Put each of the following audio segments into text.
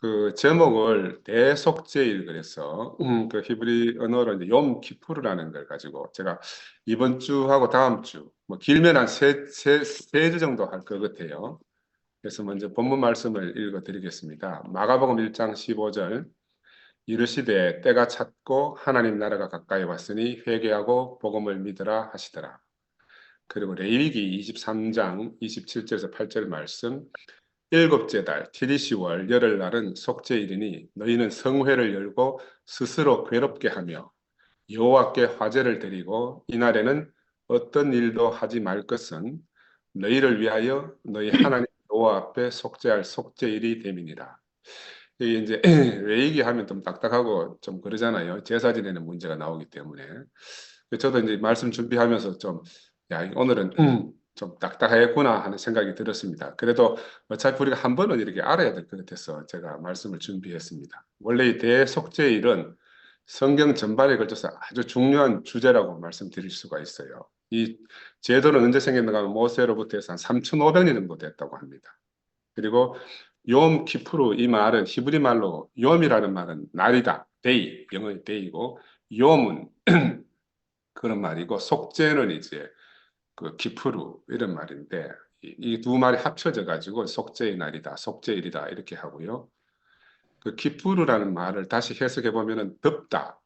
그 제목을 대속죄일 그래서 그 히브리 언어로 이제 욤 키푸르라는 걸 가지고 제가 이번 주하고 다음 주 뭐 길면 한 세 주 정도 할 것 같아요. 그래서 먼저 본문 말씀을 읽어드리겠습니다. 마가복음 1장 15절 이르시되 때가 찼고 하나님 나라가 가까이 왔으니 회개하고 복음을 믿으라 하시더라. 그리고 레위기 23장 27절에서 8절 말씀 일곱째 달 티리시월 열흘날은 속죄일이니 너희는 성회를 열고 스스로 괴롭게 하며 여호와께 화제를 드리고 이날에는 어떤 일도 하지 말 것은 너희를 위하여 너희 하나님 여호와 앞에 속죄할 속죄일이 됨이니라. 이게 이제 왜 얘기하면 좀 딱딱하고 좀 그러잖아요. 제사 지내는 문제가 나오기 때문에. 저도 이제 말씀 준비하면서 좀, 야, 오늘은 좀 딱딱하겠구나 하는 생각이 들었습니다. 그래도 어차피 우리가 한 번은 이렇게 알아야 될 것 같아서 제가 말씀을 준비했습니다. 원래 이 대속죄일은 성경 전반에 걸쳐서 아주 중요한 주제라고 말씀드릴 수가 있어요. 이 제도는 언제 생겼는가 하면 모세로부터 해서 한 3,500년 정도 됐다고 합니다. 그리고 욤 키프루 이 말은 히브리 말로 욤이라는 말은 날이다, 데이, 영어의 데이고 욤은 그런 말이고 속죄는 이제 그 키프루 이런 말인데 이 두 말이 합쳐져 가지고 속죄의 날이다, 속죄일이다 이렇게 하고요. 그 키프루라는 말을 다시 해석해 보면은 덥다.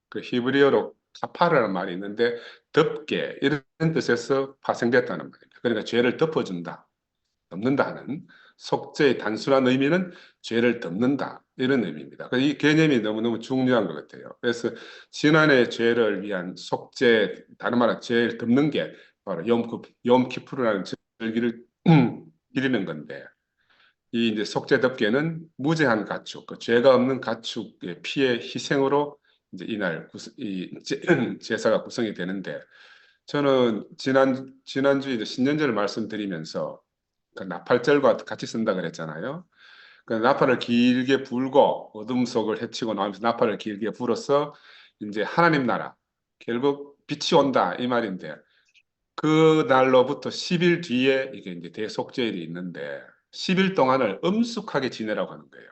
그 히브리어로 카파르라는 말이 있는데 덮게 이런 뜻에서 파생됐다는 말입니다. 그러니까 죄를 덮어준다. 덮는다 하는 속죄의 단순한 의미는 죄를 덮는다 이런 의미입니다. 이 개념이 너무너무 중요한 것 같아요. 그래서 지난해 죄를 위한 속죄, 다른 말은 죄를 덮는 게 바로 욤키푸르라는 절기를 기리는 건데 이 이제 속죄 덮개는 무죄한 가축, 그 죄가 없는 가축의 피의 희생으로 이제 이날 제사가 구성이 되는데 저는 지난주에 이제 신년절을 말씀드리면서 그 나팔절과 같이 쓴다 그랬잖아요. 그 나팔을 길게 불고 어둠 속을 헤치고 나오면서 나팔을 길게 불어서 이제 하나님 나라 결국 빛이 온다 이 말인데 그 날로부터 10일 뒤에 이게 이제 대속죄일이 있는데 10일 동안을 엄숙하게 지내라고 하는 거예요.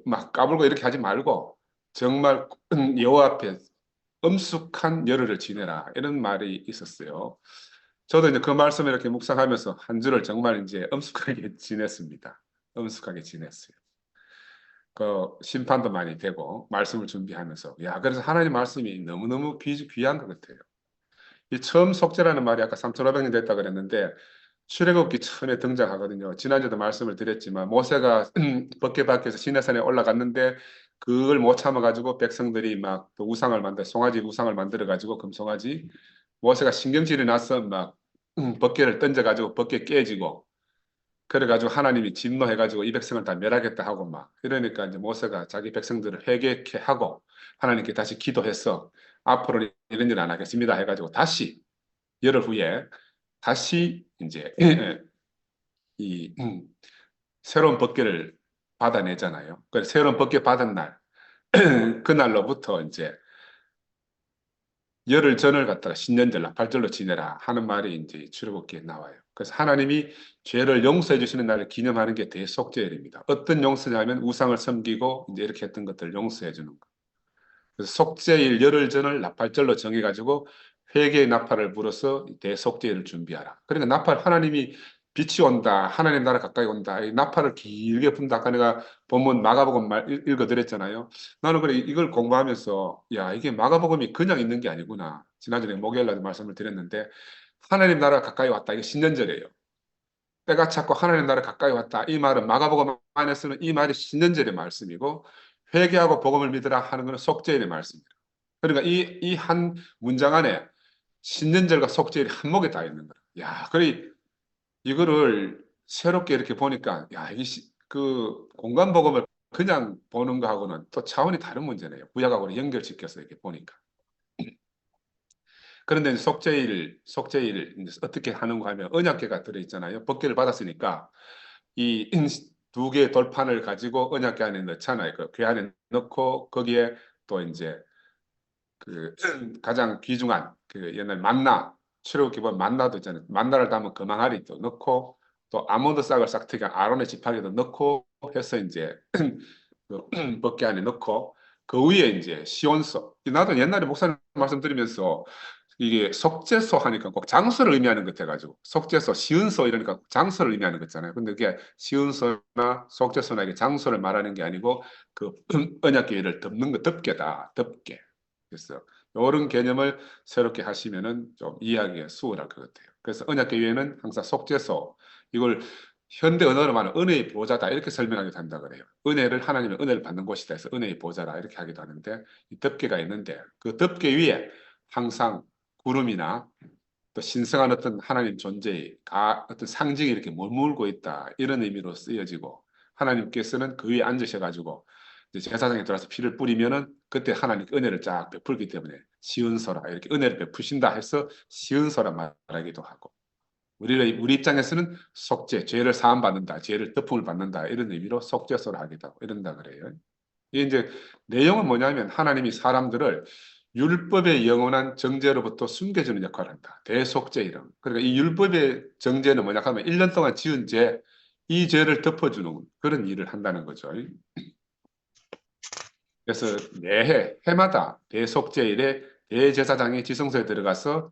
그막 까불고 이렇게 하지 말고 정말 여호와 앞에 엄숙한 열흘을 지내라 이런 말이 있었어요. 저도 이제 그 말씀을 이렇게 묵상하면서 한 주를 정말 이제 엄숙하게 지냈습니다. 엄숙하게 지냈어요. 그 심판도 많이 되고 말씀을 준비하면서 야 그래서 하나님 말씀이 너무너무 귀한 것 같아요. 이 처음 속죄라는 말이 아까 3,500년 됐다 그랬는데 출애굽기 처음에 등장하거든요. 지난주에도 말씀을 드렸지만 모세가 벗개 밖에서 시내산에 올라갔는데 그걸 못 참아가지고 백성들이 막또 우상을 만들 송아지 우상을 만들어 가지고 금송아지 모세가 신경질이 나서 막 벗개를 던져가지고 벗개 깨지고 그래가지고 하나님이 진노해가지고 이 백성을 다 멸하겠다 하고 막 이러니까 이제 모세가 자기 백성들을 회개케 하고 하나님께 다시 기도해서 앞으로는 이런 일 안 하겠습니다 해가지고 다시 열흘 후에 다시 이제 이 새로운 법궤를 받아내잖아요. 그 새로운 법궤 받은 날 그날로부터 이제 열흘 전을 갖다가 신년절 나팔절로 지내라 하는 말이 이제 출애굽기에 나와요. 그래서 하나님이 죄를 용서해 주시는 날을 기념하는 게 대속죄일입니다. 어떤 용서냐면 우상을 섬기고 이제 이렇게 했던 것들을 용서해 주는 거. 그래서 속죄일 열흘 전을 나팔절로 정해가지고 회개의 나팔을 불어서 대속죄일을 준비하라. 그러니까 나팔 하나님이 빛이 온다. 하나님 나라 가까이 온다. 이 나팔을 길게 분다. 아까 내가 본문 마가복음 읽어드렸잖아요. 나는 그래 이걸 공부하면서 야 이게 마가복음이 그냥 있는 게 아니구나. 지난주에 목요일날 말씀을 드렸는데 하나님 나라 가까이 왔다. 이게 신년절이에요. 때가 찼고 하나님 나라 가까이 왔다. 이 말은 마가복음 안에서는 이 말이 신년절의 말씀이고 회개하고 복음을 믿으라 하는 것은 속죄일의 말씀입니다. 그러니까 이 한 문장 안에 신년절과 속죄일이 한목에 다 있는 거예요. 야, 그래 이거를 새롭게 이렇게 보니까 야, 그 공간 복음을 그냥 보는 거하고는 또 차원이 다른 문제네요. 구약하고 연결시켜서 이렇게 보니까. 그런데 속죄일 어떻게 하는가 하면 언약궤가 들어있잖아요. 법궤를 받았으니까 이 두 개의 돌판을 가지고 언약궤 안에 넣잖아요. 그궤 안에 넣고 거기에 또 이제 그 가장 귀중한 그 옛날 만나 출애굽기 보면 만나도 있잖아요. 만나를 담은 금항아리도 넣고 또 아몬드 싹을 싹트게 아론의 지팡이도 넣고 해서 이제 그 법궤 안에 넣고 그 위에 이제 시온서. 나도 옛날에 목사님 말씀드리면서 이게 속죄소 하니까 꼭 장소를 의미하는 것 같아가지고 속죄소, 시은소 이러니까 장소를 의미하는 거잖아요. 근데 그게 시은소나 속죄소나 이게 장소를 말하는 게 아니고 그 언약궤를 덮는 거 덮개다, 덮개. 그래서 이런 개념을 새롭게 하시면은 좀 이해하기가 수월할 것 같아요. 그래서 언약궤 위에는 항상 속죄소 이걸 현대 언어로 말하면 은혜의 보좌다 이렇게 설명하기도 한다 그래요. 은혜를 하나님의 은혜를 받는 곳이다 해서 은혜의 보좌라 이렇게 하기도 하는데 이 덮개가 있는데 그 덮개 위에 항상 구름이나 또 신성한 어떤 하나님 존재의 어떤 상징이 이렇게 머물고 있다 이런 의미로 쓰여지고 하나님께서는 그 위에 앉으셔가지고 이제 제사장에 들어와서 피를 뿌리면은 그때 하나님 은혜를 쫙 베풀기 때문에 시은소라 이렇게 은혜를 베푸신다 해서 시은소라 말하기도 하고 우리 입장에서는 속죄, 죄를 사함 받는다, 죄를 덮음을 받는다 이런 의미로 속죄소를 하기도 하고 이런다 그래요. 이게 이제 내용은 뭐냐면 하나님이 사람들을 율법의 영원한 정죄로부터 숨겨주는 역할을 한다. 대속죄 이름. 그러니까 이 율법의 정죄는 뭐냐 하면 1년 동안 지은 죄, 이 죄를 덮어주는 그런 일을 한다는 거죠. 그래서 매해 해마다 대속죄일에 대제사장이 지성소에 들어가서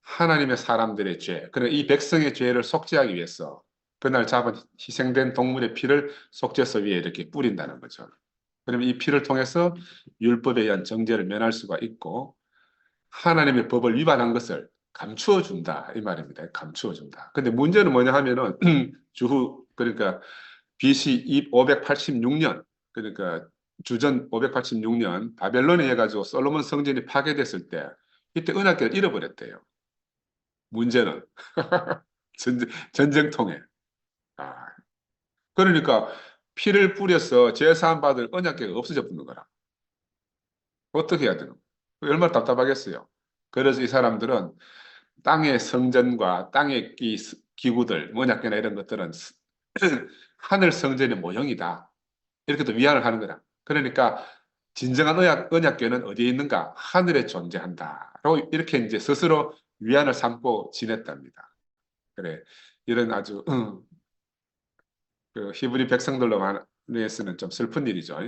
하나님의 사람들의 죄, 그러니까 이 백성의 죄를 속죄하기 위해서 그날 잡은 희생된 동물의 피를 속죄소 위에 이렇게 뿌린다는 거죠. 그러면 이 피를 통해서 율법에 의한 정죄를 면할 수가 있고 하나님의 법을 위반한 것을 감추어 준다 이 말입니다. 감추어 준다. 근데 문제는 뭐냐 하면은 주후 그러니까 BC 586년 그러니까 주전 586년 바벨론에 해가지고 솔로몬 성전이 파괴됐을 때 이때 은하계를 잃어버렸대요. 문제는 전쟁통에. 아, 그러니까 피를 뿌려서 제사함 받을 언약궤가 없어져 버는 거라. 어떻게 해야 되노? 얼마나 답답하겠어요. 그래서 이 사람들은 땅의 성전과 땅의 기구들, 언약궤나 이런 것들은 하늘 성전의 모형이다. 이렇게 또 위안을 하는 거다. 그러니까 진정한 언약궤는 어디에 있는가? 하늘에 존재한다. 라고 이렇게 이제 스스로 위안을 삼고 지냈답니다. 그래. 이런 아주 그 히브리 백성들로 말해서는 좀 슬픈 일이죠.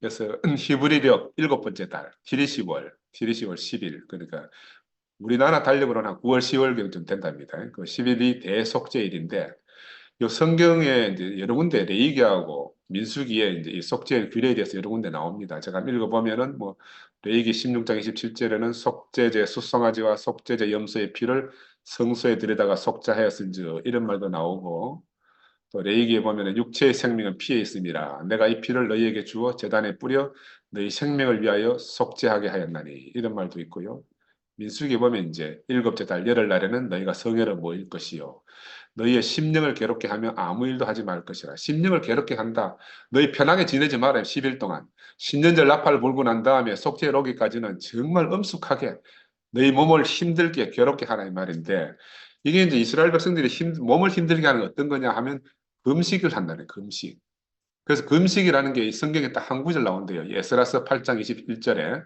그래서 히브리력 일곱 번째 달, 티리시월 10일, 그러니까 우리나라 달력으로는 한 9월, 10월경쯤 된답니다. 그 10일이 대속죄일인데, 이 성경에 이제 여러 군데 레위기하고 민수기에 이제 이 속죄 규례에 대해서 여러 군데 나옵니다. 제가 읽어보면은 뭐 레위기 16장 27절에는 속죄제 수송아지와 속죄제 염소의 피를 성소에 들여다가 속죄하였은즉 이런 말도 나오고 또 레위기에 보면 육체의 생명은 피에 있음이라 내가 이 피를 너희에게 주어 제단에 뿌려 너희 생명을 위하여 속죄하게 하였나니 이런 말도 있고요. 민수기에 보면 이제 일곱째 달 열흘날에는 너희가 성회로 모일 것이요 너희의 심령을 괴롭게 하며 아무 일도 하지 말 것이라. 심령을 괴롭게 한다. 너희 편하게 지내지 말아요. 10일 동안. 신년절 나팔을 불고 난 다음에 속죄일 오기까지는 정말 엄숙하게 너희 몸을 힘들게 괴롭게 하라 이 말인데 이게 이제 이스라엘 백성들이 몸을 힘들게 하는 건 어떤 거냐 하면 금식을 한다는 금식. 그래서 금식이라는 게 성경에 딱 한 구절 나온대요. 에스라서 8장 21절에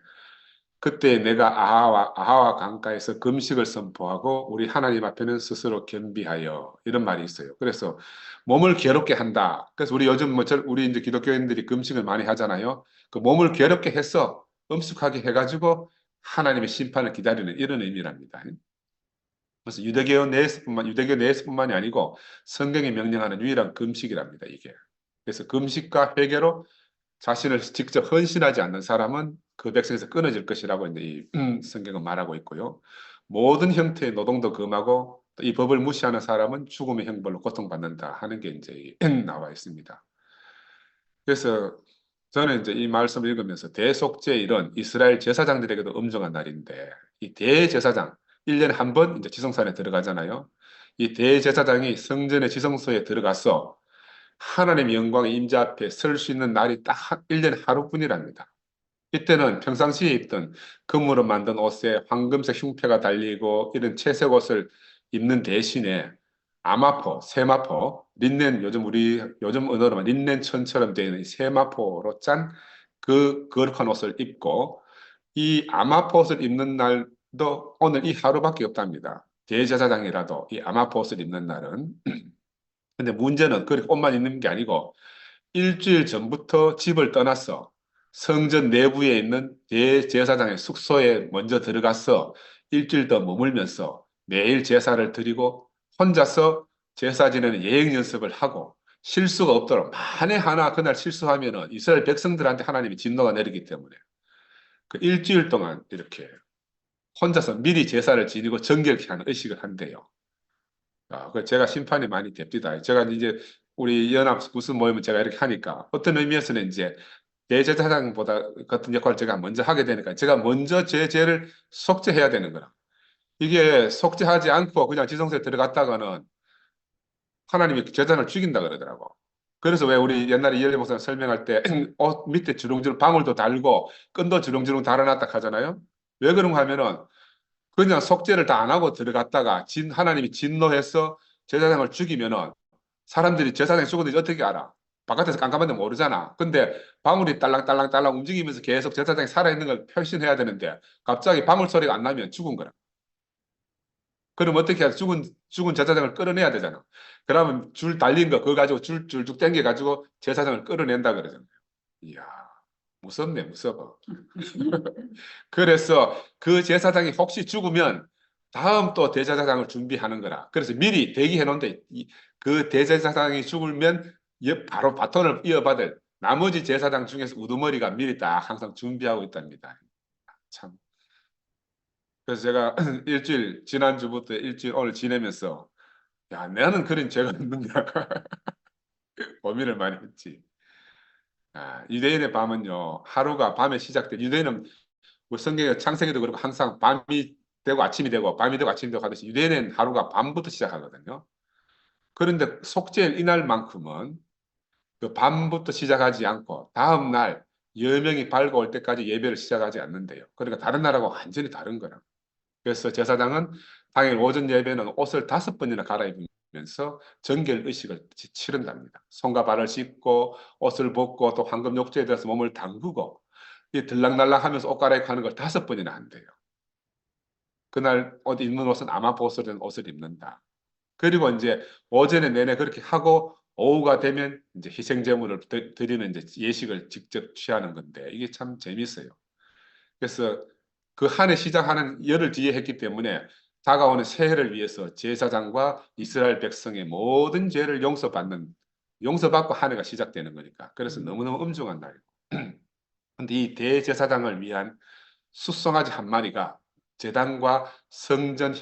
그때 내가 아하와 강가에서 금식을 선포하고 우리 하나님 앞에는 스스로 겸비하여 이런 말이 있어요. 그래서 몸을 괴롭게 한다. 그래서 우리 요즘 우리 이제 기독교인들이 금식을 많이 하잖아요. 그 몸을 괴롭게 해서 엄숙하게 해가지고 하나님의 심판을 기다리는 이런 의미랍니다. 그래서 유대교 내에서뿐만이 아니고 성경이 명령하는 유일한 금식이랍니다. 이게. 그래서 금식과 회개로 자신을 직접 헌신하지 않는 사람은 그 백성에서 끊어질 것이라고 이제 이 성경은 말하고 있고요. 모든 형태의 노동도 금하고 이 법을 무시하는 사람은 죽음의 형벌로 고통받는다 하는 게 이제 나와 있습니다. 그래서 저는 이제 이 말씀을 읽으면서 대속죄일은 이스라엘 제사장들에게도 엄중한 날인데 이 대제사장 1년에 한 번 이제 지성산에 들어가잖아요. 이 대제사장이 성전의 지성소에 들어가서 하나님의 영광의 임재 앞에 설 수 있는 날이 딱 1년에 하루뿐이랍니다. 이때는 평상시에 입던 금으로 만든 옷에 황금색 흉패가 달리고 이런 채색 옷을 입는 대신에 아마포, 세마포, 린넨 요즘 언어로만 린넨 천처럼 되어 있는 세마포로 짠 그 거룩한 옷을 입고 이 아마포 옷을 입는 날도 오늘 이 하루밖에 없답니다. 대제사장이라도 이 아마포 옷을 입는 날은 근데 문제는 그렇게 옷만 입는 게 아니고 일주일 전부터 집을 떠나서 성전 내부에 있는 대제사장의 숙소에 먼저 들어가서 일주일 더 머물면서 매일 제사를 드리고 혼자서 제사 지내는 예행 연습을 하고 실수가 없도록 만에 하나 그날 실수하면은 이스라엘 백성들한테 하나님이 진노가 내리기 때문에 그 일주일 동안 이렇게 혼자서 미리 제사를 지니고 정결케 하는 의식을 한대요. 그 제가 심판이 많이 됩니다. 제가 이제 우리 연합 무슨 모임을 제가 이렇게 하니까 어떤 의미에서는 이제 대제사장보다 같은 역할을 제가 먼저 하게 되니까 제가 먼저 제 죄를 속죄해야 되는 거라. 이게 속죄하지 않고 그냥 지성소에 들어갔다가는 하나님이 제사장을 죽인다 그러더라고. 그래서 왜 우리 옛날에 이현리 목사 설명할 때 옷 밑에 주렁주렁 방울도 달고 끈도 주렁주렁 달아놨다 하잖아요. 왜 그런가 하면은 그냥 속죄를 다 안 하고 들어갔다가 하나님이 진노해서 제사장을 죽이면은 사람들이 제사장이 죽었는지 어떻게 알아? 바깥에서 깜깜한데 모르잖아. 근데 방울이 딸랑딸랑딸랑 움직이면서 계속 제사장이 살아있는 걸 표시해야 되는데 갑자기 방울 소리가 안 나면 죽은 거라. 그럼 어떻게 해야 죽은 제사장을 끌어내야 되잖아. 그러면 줄 달린 거 그거 가지고 줄쭉 당겨 가지고 제사장을 끌어낸다 그러잖아요. 이야, 무섭네, 무서워. 그래서 그 제사장이 혹시 죽으면 다음 또 대제사장을 준비하는 거라. 그래서 미리 대기해 놓은데 그 대제사장이 죽으면 바로 바톤을 이어받을 나머지 제사장 중에서 우두머리가 미리 딱 항상 준비하고 있답니다. 참. 그래서 제가 일주일 지난주부터 일주일 오늘 지내면서 야, 나는 그런 죄가 없는가 고민을 많이 했지. 유대인의 밤은요, 하루가 밤에 시작돼. 유대인은 뭐 성경의 창세기도 그렇고 항상 밤이 되고 아침이 되고 밤이 되고 아침이 되고 하듯이 유대인은 하루가 밤부터 시작하거든요. 그런데 속죄일 이날만큼은 그 밤부터 시작하지 않고 다음 날 여명이 밝아올 때까지 예배를 시작하지 않는데요. 그러니까 다른 날하고 완전히 다른 거라. 그래서 제사장은 당일 오전 예배는 옷을 5번이나 갈아입으면서 정결 의식을 치른답니다. 손과 발을 씻고 옷을 벗고 또 황금 욕조에 들어서 몸을 담그고 이 들락날락하면서 옷 갈아입고 하는 걸 5번이나 한대요. 그날 옷 입는 옷은 아마보스로 된 옷을 입는다. 그리고 이제 오전에 내내 그렇게 하고 오후가 되면 이제 희생제물을 드리는 이제 예식을 직접 취하는 건데 이게 참 재밌어요. 그래서 그 한 해 시작하는 열흘 뒤에 했기 때문에 다가오는 새해를 위해서 제사장과 이스라엘 백성의 모든 죄를 용서받고 한 해가 시작되는 거니까. 그래서 너무너무 엄중한 날이고. 근데 이 대제사장을 위한 숫송아지 한 마리가 제단과 성전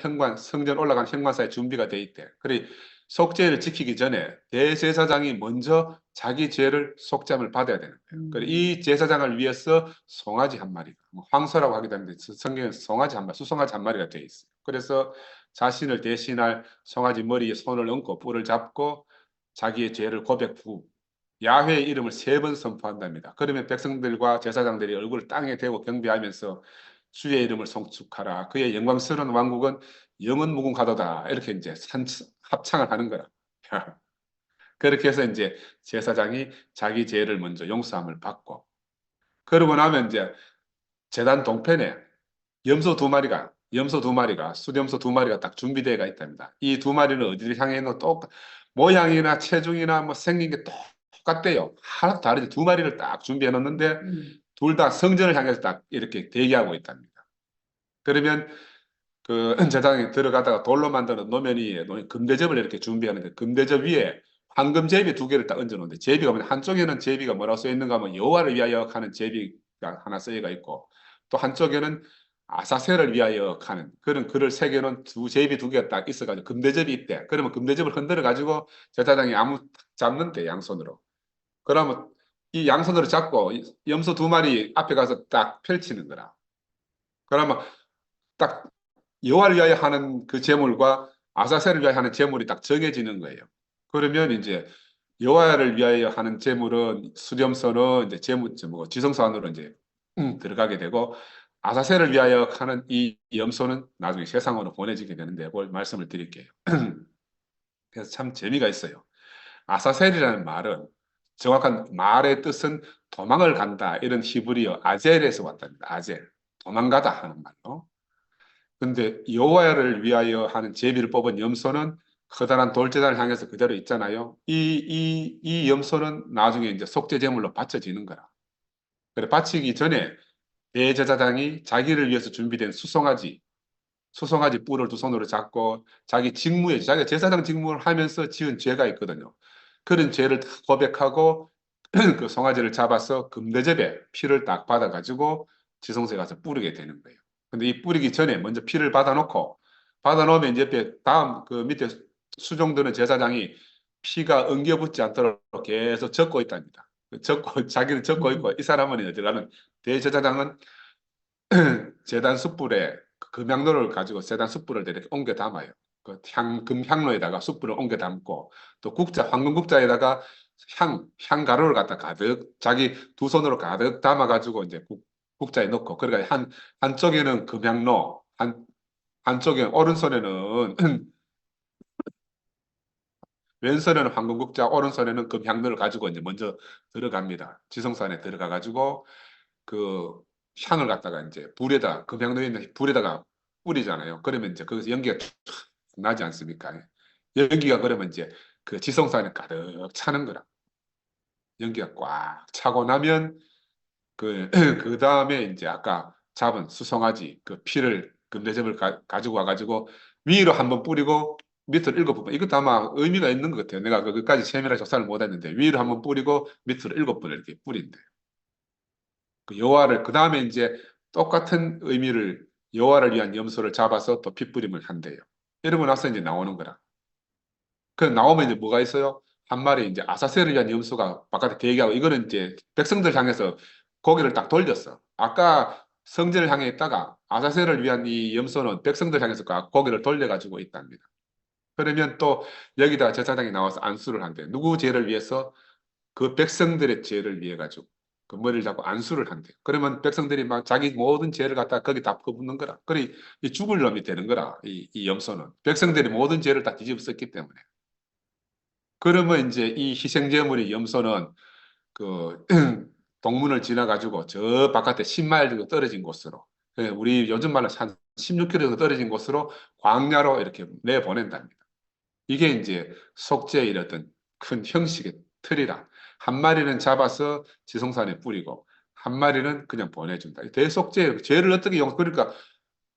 올라간 현관 사이에 준비가 돼 있대. 그래 속죄를 지키기 전에 대제사장이 먼저 자기 죄를 속죄함을 받아야 되는 거예요. 그래 이 제사장을 위해서 송아지 한 마리가 황소라고 하기도 하는데 성경에 송아지 한 마리, 수송아지 한 마리가 돼 있어요. 그래서 자신을 대신할 송아지 머리에 손을 얹고 뿔을 잡고 자기의 죄를 고백 후 야훼의 이름을 3번 선포한답니다. 그러면 백성들과 제사장들이 얼굴을 땅에 대고 경배하면서 주의 이름을 송축하라. 그의 영광스러운 왕국은 영원 무궁하도다. 이렇게 이제 합창을 하는 거라. 그렇게 해서 이제 제사장이 자기 죄를 먼저 용서함을 받고 그러고 나면 이제 제단 동편에 염소 두 마리가 수염소 2마리가 딱 준비되어 있답니다. 이 2마리는 어디를 향해 있는 모양이나 체중이나 뭐 생긴 게 똑같대요. 하나도 다르지. 2마리를 딱 준비해 놓는데 둘 다 성전을 향해서 딱 이렇게 대기하고 있답니다. 그러면 그 제사장이 들어가다가 돌로 만드는 노면이 금대접을 이렇게 준비하는데 금대접 위에 황금 제비 2개를 딱 얹어 놓는데 제비가 뭐냐 한쪽에는 제비가 뭐라고 써 있는가 하면 여호와를 위하여 하는 제비가 하나 쓰여가 있고 또 한쪽에는 아사셀을 위하여 하는 그런 글을 새겨놓은 제비 2개가 딱 있어가지고 금대접이 있대. 그러면 금대접을 흔들어 가지고 제사장이 아무 잡는데 양손으로. 그러면 이 양손으로 잡고 염소 2마리 앞에 가서 딱 펼치는 거라. 그러면 딱 여호와를 위하여 하는 그 제물과 아사셀을 위하여 하는 제물이 딱 정해지는 거예요. 그러면 이제 여호와를 위하여 하는 제물은 수렴소는 이제 지성소 안으로 이제 들어가게 되고 아사셀을 위하여 하는 이 염소는 나중에 세상으로 보내지게 되는데 뭘 말씀을 드릴게요. 그래서 참 재미가 있어요. 아사셀이라는 말은 정확한 말의 뜻은 도망을 간다 이런 히브리어 아젤에서 왔답니다. 아젤 도망가다 하는 말로. 근데 여호와를 위하여 하는 제비를 뽑은 염소는 커다란 돌재단을 향해서 그대로 있잖아요. 이 염소는 나중에 이제 속죄 제물로 바쳐지는 거라. 그래, 바치기 전에 대제사장이 자기를 위해서 준비된 수송아지 뿔을 두 손으로 잡고 자기 직무에, 자기가 제사장 직무를 하면서 지은 죄가 있거든요. 그런 죄를 다 고백하고 그 송아지를 잡아서 금대접에 피를 딱 받아가지고 지성소에 가서 뿌리게 되는 거예요. 근데 이 뿌리기 전에 먼저 피를 받아놓으면 이제 옆에 다음 그 밑에 수종드는 제사장이 피가 엉겨붙지 않도록 계속 적고 있답니다. 자기는 적고 있고, 이 사람은 이제 들어가는 대제사장은 제단 숯불에 그 금향로를 가지고 제단 숯불을 이렇게 옮겨 담아요. 금향로에다가 숯불을 옮겨 담고 또 황금 국자에다가 향가루를 갖다 가득 자기 두 손으로 가득 담아가지고 이제 국자에 넣고 그러니까 한쪽에는 금향로, 한쪽에 오른손에는 왼손에는 황금 국자, 오른손에는 금향로를 가지고 이제 먼저 들어갑니다. 지성소 안에 들어가가지고 그 향을 갖다가 이제 금향로에 있는 불에다가 뿌리잖아요. 그러면 이제 거기서 연기가 쫙 나지 않습니까? 연기가 그러면 이제 그 지성소 안에 가득 차는 거라. 연기가 꽉 차고 나면 그 다음에 이제 아까 잡은 수송아지 그 피를 금대접을 가지고 와가지고 위로 한번 뿌리고 밑으로 일곱 번. 이것도 아마 의미가 있는 것 같아요. 내가 그것까지 세밀하게 조사를 못했는데 위로 한번 뿌리고 밑으로 일곱 번 이렇게 뿌린대. 그 여호와를 그 다음에 이제 똑같은 의미를 여호와를 위한 염소를 잡아서 또 핏부림을 한대요. 이러고 나서 이제 나오는 거라. 그 나오면 이제 뭐가 있어요? 한 마리 이제 아사셀을 위한 염소가 바깥에 대기하고 이거는 이제 백성들 향해서 고개를 딱 돌렸어. 아까 성전을 향해 있다가 아사셀을 위한 이 염소는 백성들 향해서 고개를 돌려가지고 있답니다. 그러면 또 여기다 제사장이 나와서 안수를 한대. 누구 죄를 위해서? 그 백성들의 죄를 위해 가지고 그 머리를 잡고 안수를 한대. 그러면 백성들이 막 자기 모든 죄를 갖다 거기 다 퍼붓는 거라. 그래 이 죽을 놈이 되는 거라. 이 염소는 백성들이 모든 죄를 다 뒤집어 썼기 때문에. 그러면 이제 이 희생제물이 염소는 그 동문을 지나가지고 저 바깥에 10마일 정도 떨어진 곳으로 우리 요즘 말로 한 16km 정도 떨어진 곳으로 광야로 이렇게 내보낸답니다. 이게 이제 속죄의 어떤 큰 형식의 틀이라. 한 마리는 잡아서 지성산에 뿌리고 한 마리는 그냥 보내준다. 대속죄, 죄를 어떻게 그러니까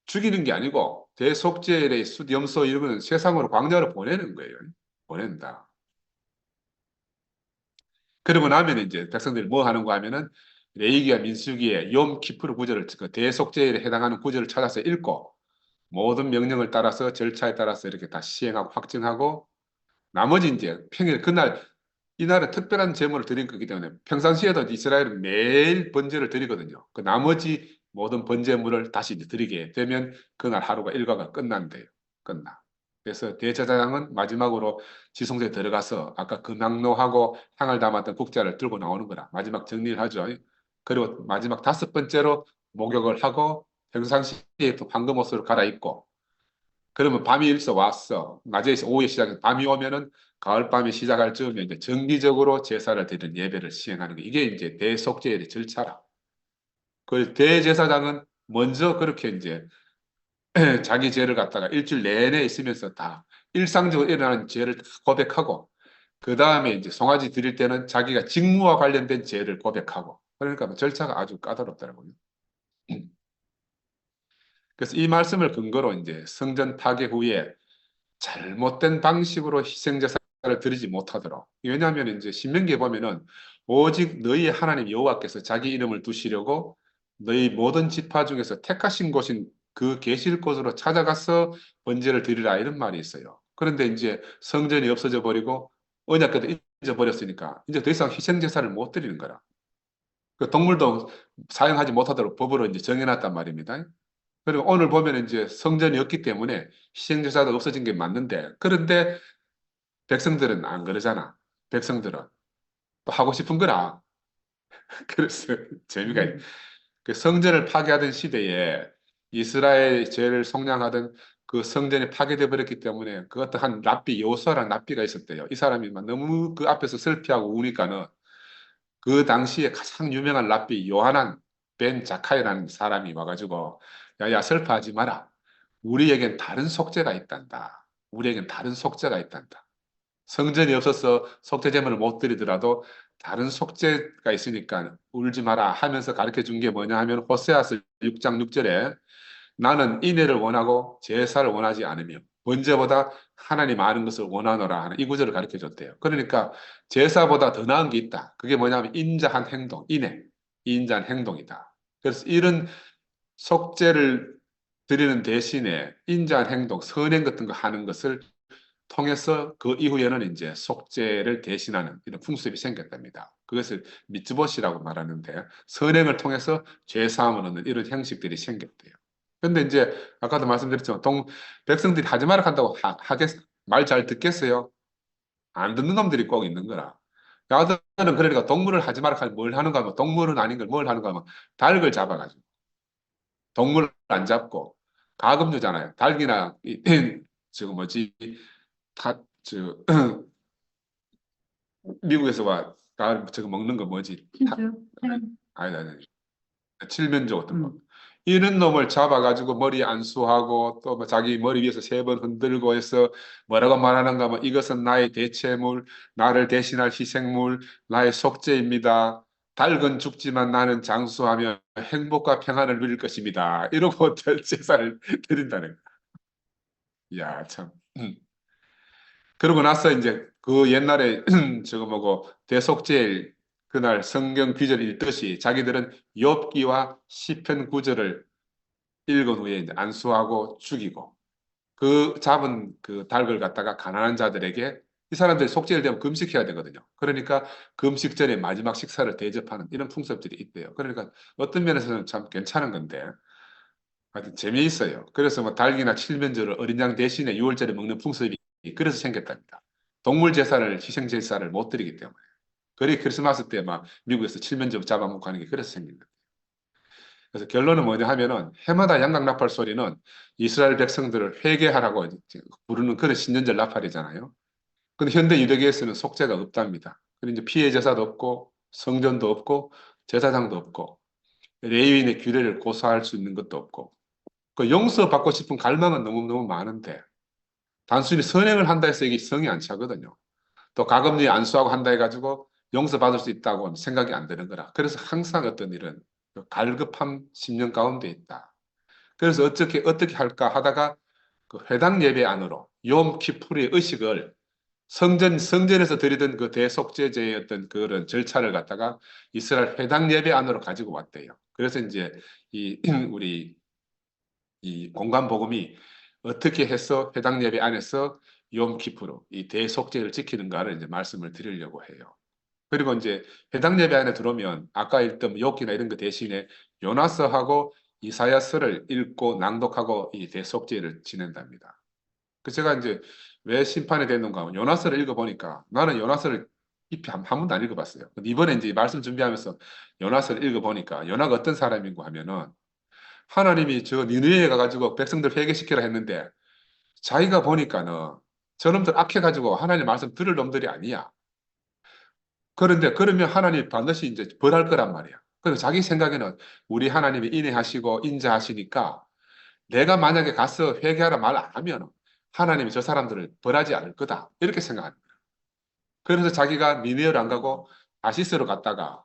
죽이는 게 아니고 대속죄의 염소 이런 거는 세상으로 광야로 보내는 거예요. 보낸다. 그러고 나면 이제 백성들이 뭐 하는가 하면은 레위기와 민수기의 욤 키프르 구절을 그 대속죄에 해당하는 구절을 찾아서 읽고 모든 명령을 따라서 절차에 따라서 이렇게 다 시행하고 확증하고 나머지 이제 평일 그날 이날은 특별한 제물을 드린 거기 때문에 평상시에도 이스라엘은 매일 번제를 드리거든요. 그 나머지 모든 번제물을 다시 이제 드리게 되면 그날 하루가 일과가 끝난대요. 끝나. 그래서 대제사장은 마지막으로 지성소에 들어가서 아까 금향로하고 향을 담았던 국자를 들고 나오는 거라. 마지막 정리를 하죠. 그리고 마지막 다섯 번째로 목욕을 하고 평상시에 또 황금 옷으로 갈아입고 그러면 밤이 일서 왔어. 낮에 오후에 시작해서 밤이 오면은 가을밤이 시작할 즈음에 이제 정기적으로 제사를 드리는 예배를 시행하는 게 이게 이제 대속죄의 절차라. 그 대제사장은 먼저 그렇게 이제 자기 죄를 갖다가 일주일 내내 있으면서 다 일상적으로 일어나는 죄를 다 고백하고 그 다음에 이제 송아지 드릴 때는 자기가 직무와 관련된 죄를 고백하고 그러니까 뭐 절차가 아주 까다롭더라고요. 그래서 이 말씀을 근거로 이제 성전 파괴 후에 잘못된 방식으로 희생제사를 드리지 못하도록. 왜냐하면 이제 신명기에 보면은 오직 너희 하나님 여호와께서 자기 이름을 두시려고 너희 모든 지파 중에서 택하신 곳인 그 계실 곳으로 찾아가서 번제를 드리라 이런 말이 있어요. 그런데 이제 성전이 없어져 버리고 언약궤도 잊어버렸으니까 이제 더 이상 희생제사를 못 드리는 거라. 그 동물도 사용하지 못하도록 법으로 이제 정해놨단 말입니다. 그리고 오늘 보면 이제 성전이 없기 때문에 희생제사도 없어진 게 맞는데, 그런데 백성들은 안 그러잖아. 백성들은 또 하고 싶은 거라. 그래서 재미가 있. 그 성전을 파괴하던 시대에 이스라엘 죄를 속량하던 그 성전이 파괴돼 버렸기 때문에 그 어떤 랍비 요수아라는 랍비가 있었대요. 이 사람이 막 너무 그 앞에서 슬피하고 우니까는 그 당시에 가장 유명한 랍비 요하난 벤 자카이라는 사람이 와가지고 야야 슬퍼하지 마라. 우리에겐 다른 속죄가 있단다. 우리에겐 다른 속죄가 있단다. 성전이 없어서 속죄 제물을 못 드리더라도 다른 속죄가 있으니까 울지 마라 하면서 가르쳐 준 게 뭐냐 하면 호세아서 6장 6절에 나는 인애를 원하고 제사를 원하지 않으며 번제보다 하나님 아는 것을 원하노라 하는 이 구절을 가르쳐 줬대요. 그러니까 제사보다 더 나은 게 있다. 그게 뭐냐면 인자한 행동, 인애, 인자한 행동이다. 그래서 이런 속죄를 드리는 대신에 인자한 행동, 선행 같은 거 하는 것을 통해서 그 이후에는 이제 속죄를 대신하는 이런 풍습이 생겼답니다. 그것을 미tzvot이라고 말하는데 선행을 통해서 죄 사함을 얻는 이런 형식들이 생겼대요. 근데 이제 아까도 말씀드렸지만 백성들이 하지 마라 한다고 말 잘 듣겠어요? 안 듣는 놈들이 꼭 있는 거라. 아들은 그러니까 동물을 하지 마라 하면 뭘 하는가 하면 동물은 아닌 걸 뭘 하는가 하면 닭을 잡아가지고 동물을 안 잡고 가금류잖아요. 닭이나 저거 뭐지 저 미국에서 와 저거 먹는 거 뭐지? 아니 칠면조 어떤 거. 이런 놈을 잡아가지고 머리 안수하고 또 뭐 자기 머리 위에서 3번 흔들고 해서 뭐라고 말하는가 하면 이것은 나의 대체물, 나를 대신할 희생물, 나의 속죄입니다. 닭은 죽지만 나는 장수하며 행복과 평안을 누릴 것입니다. 이러고 제사를 드린다는 거야. 이야, 참. 그러고 나서 이제 그 옛날에 저거 뭐고 대속죄일 그날 성경 귀절 읽듯이 자기들은 욥기와 시편 구절을 읽은 후에 이제 안수하고 죽이고 그 잡은 그 닭을 갖다가 가난한 자들에게 이 사람들이 속죄일 되면 금식해야 되거든요. 그러니까 금식 전에 마지막 식사를 대접하는 이런 풍습들이 있대요. 그러니까 어떤 면에서는 참 괜찮은 건데 하여튼 재미있어요. 그래서 뭐 닭이나 칠면조를 어린 양 대신에 6월절에 먹는 풍습이 그래서 생겼답니다. 동물 제사를 희생 제사를 못 드리기 때문에. 그리 크리스마스 때 막 미국에서 칠면조 잡아먹고 하는 게 그래서 생긴 거예요. 그래서 결론은 뭐냐 하면은 해마다 양각 나팔 소리는 이스라엘 백성들을 회개하라고 부르는 그런 신년절 나팔이잖아요. 근데 현대 유대교에서는 속죄가 없답니다. 그리고 이제 피해 제사도 없고 성전도 없고 제사장도 없고 레위인의 규례를 고수할 수 있는 것도 없고 그 용서받고 싶은 갈망은 너무너무 많은데 단순히 선행을 한다 해서 이게 성이 안 차거든요. 또 가금리 안수하고 한다 해가지고 용서받을 수 있다고 생각이 안 되는 거라. 그래서 항상 어떤 일은 갈급함 10년 가운데 있다. 그래서 어떻게 할까 하다가 그 회당 예배 안으로 욤 키푸르의 의식을 성전에서 드리던 그 대속죄제의 어떤 그런 절차를 갖다가 이스라엘 회당 예배 안으로 가지고 왔대요. 그래서 이제 이 우리 이 공간 복음이 어떻게 해서 회당 예배 안에서 욤 키푸르 이 대속죄를 지키는가를 이제 말씀을 드리려고 해요. 그리고 이제 해당 예배 안에 들어오면 아까 읽던 욥기나 이런 거 대신에 요나서하고 이사야서를 읽고 낭독하고 이 대속죄를 지낸답니다. 그 제가 이제 왜 심판이 됐는가 하면 요나서를 읽어보니까 나는 요나서를 깊이 한 번도 안 읽어봤어요. 근데 이번에 이제 말씀 준비하면서 요나서를 읽어보니까 요나가 어떤 사람인가 하면은 하나님이 저 니느웨에 가가지고 백성들 회개시키라 했는데 자기가 보니까는 저놈들 악해가지고 하나님 말씀 들을 놈들이 아니야. 그런데 그러면 하나님 반드시 이제 벌할 거란 말이야. 그래서 자기 생각에는 우리 하나님이 인애하시고 인자하시니까 내가 만약에 가서 회개하라 말 안 하면 하나님이 저 사람들을 벌하지 않을 거다. 이렇게 생각합니다. 그래서 자기가 니네를 안 가고 다시스로 갔다가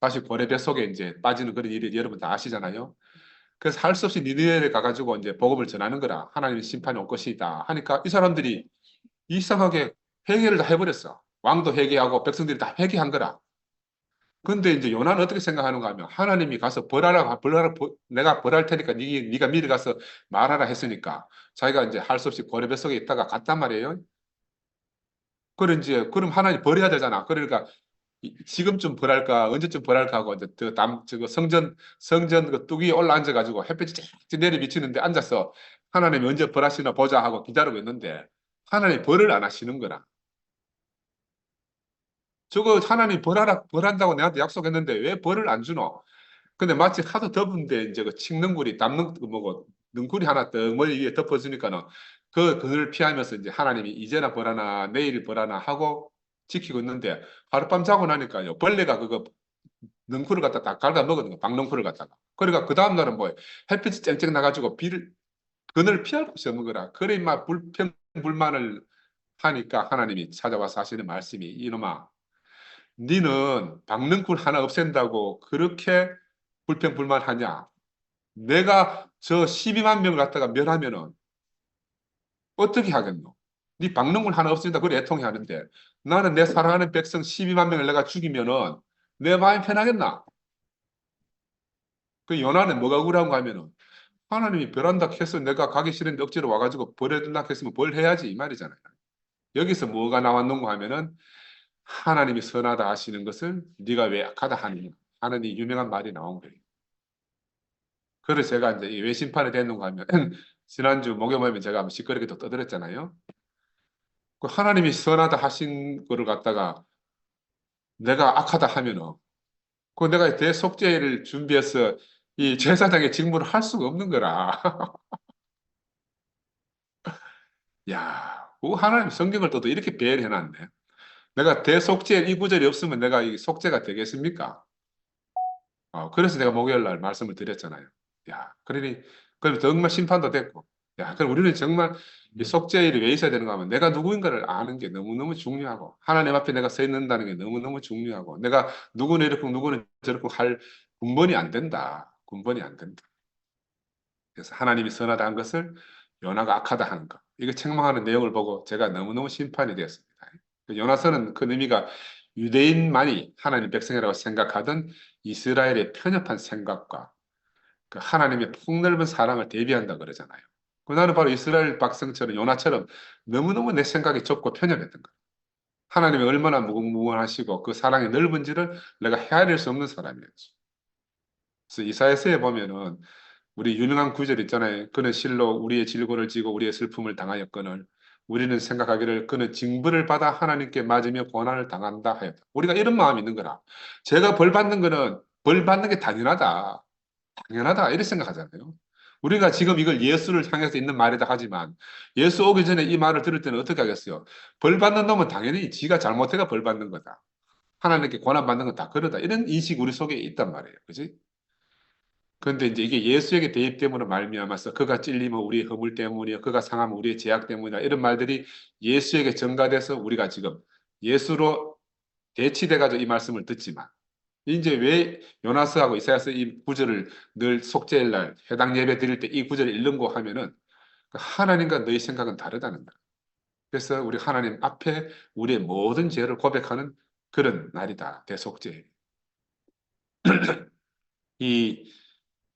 다시 고래 뱃속에 이제 빠지는 그런 일이 여러분 다 아시잖아요. 그래서 할 수 없이 니네를 가가지고 이제 복음을 전하는 거라. 하나님의 심판이 올 것이다. 하니까 이 사람들이 이상하게 회개를 다 해버렸어. 왕도 회개하고 백성들이 다 회개한 거라. 근데 이제 요나는 어떻게 생각하는가 하면 하나님이 가서 내가 벌할 테니까 네가 미리 가서 말하라 했으니까 자기가 이제 할 수 없이 고래 뱃속에 있다가 갔단 말이에요. 그럼 하나님 벌해야 되잖아. 그러니까 지금쯤 벌할까 언제쯤 벌할까 하고 이제 저거 성전 그 뚝 위에 올라 앉아가지고 햇빛이 쫙 내리 비치는데 앉아서 하나님이 언제 벌하시나 보자 하고 기다리고 있는데 하나님 벌을 안 하시는 거라. 저거 하나님 벌한다고 내한테 약속했는데 왜 벌을 안 주노? 근데 마치 하도 더운데 이제 그 칡능쿨이 담능 그 뭐고 능쿨이 하나 떠 머리 위에 덮어주니까는 그 그늘 피하면서 이제 하나님이 이제나 벌하나 내일 벌하나 하고 지키고 있는데 하룻밤 자고 나니까요 벌레가 그거 능쿨을 갖다 다 갉아 먹었는 거 박능쿨을 갖다가 그러니까 그 다음 날은 뭐예요 햇빛이 쨍쨍 나가지고 비를 그늘 피할 곳이 없는 거라 그래 막 불평 불평불만을 하니까 하나님이 찾아와서 하시는 말씀이 이놈아 니는 박능쿨 하나 없앤다고 그렇게 불평불만하냐? 내가 저 12만 명을 갖다가 멸하면은 어떻게 하겠노? 네 박능쿨 하나 없앤다 그래 애통해 하는데 나는 내 사랑하는 백성 12만 명을 내가 죽이면은 내 마음이 편하겠나? 그 요나는 뭐가 억울한가 하면은 하나님이 벌한다 해서 내가 가기 싫은데 억지로 와가지고 벌해준다 했으면 벌 해야지 이 말이잖아요. 여기서 뭐가 나왔는가 하면은 하나님이 선하다 하시는 것을 네가 왜 악하다 하느냐 하는 이 유명한 말이 나온 거예요. 그래서 제가 이제 왜 심판이 됐는가 하면 지난주 목요 모임에 제가 한번 시끄럽게 또 떠들었잖아요. 그 하나님이 선하다 하신 거를 갖다가 내가 악하다 하면은 그 내가 대속죄를 준비해서 이 제사장의 직무를 할 수가 없는 거라. 야, 그 하나님 성경을 또도 이렇게 배열해 놨네. 내가 대속죄 이 구절이 없으면 내가 이 속죄가 되겠습니까? 그래서 내가 목요일 날 말씀을 드렸잖아요. 야, 그러니, 그럼 정말 심판도 됐고, 야, 그럼 우리는 정말 이 속죄일이 왜 있어야 되는가 하면 내가 누구인가를 아는 게 너무너무 중요하고, 하나님 앞에 내가 서 있는다는 게 너무너무 중요하고, 내가 누구는 이렇고 누구는 저렇고 할 군번이 안 된다. 군번이 안 된다. 그래서 하나님이 선하다 한 것을 요나가 악하다 하는 것. 이거 책망하는 내용을 보고 제가 너무너무 심판이 되었습니다. 그 요나서는 그 의미가 유대인만이 하나님 백성이라고 생각하던 이스라엘의 편협한 생각과 그 하나님의 폭넓은 사랑을 대비한다 그러잖아요. 그 나는 바로 이스라엘 백성처럼 요나처럼 너무너무 내 생각이 좁고 편협했던 거예요. 하나님이 얼마나 무궁무진하시고 그 사랑이 넓은지를 내가 헤아릴 수 없는 사람이었죠. 그래서 이사야서에 보면은 우리 유명한 구절 있잖아요. 그는 실로 우리의 질고를 지고 우리의 슬픔을 당하였거늘 우리는 생각하기를 그는 징벌을 받아 하나님께 맞으며 고난을 당한다 하였다. 우리가 이런 마음이 있는 거라. 제가 벌 받는 거는 벌 받는 게 당연하다. 당연하다. 이렇게 생각하잖아요. 우리가 지금 이걸 예수를 향해서 있는 말이다 하지만 예수 오기 전에 이 말을 들을 때는 어떻게 하겠어요? 벌 받는 놈은 당연히 지가 잘못해가 벌 받는 거다. 하나님께 고난 받는 건 다 그러다. 이런 인식 우리 속에 있단 말이에요. 그지? 그런데 이제 이게 예수에게 대입됨으로 말미암아서 그가 찔리면 우리의 허물 때문이요, 그가 상하면 우리의 죄악 때문이다. 이런 말들이 예수에게 전가돼서 우리가 지금 예수로 대치돼가지고 이 말씀을 듣지만 이제 왜 요나스하고 이사야서 이 구절을 늘 속죄일 날 해당 예배 드릴 때 이 구절을 읽는고 하면은 그 하나님과 너희 생각은 다르다는 거야. 그래서 우리 하나님 앞에 우리의 모든 죄를 고백하는 그런 날이다. 대속죄. 이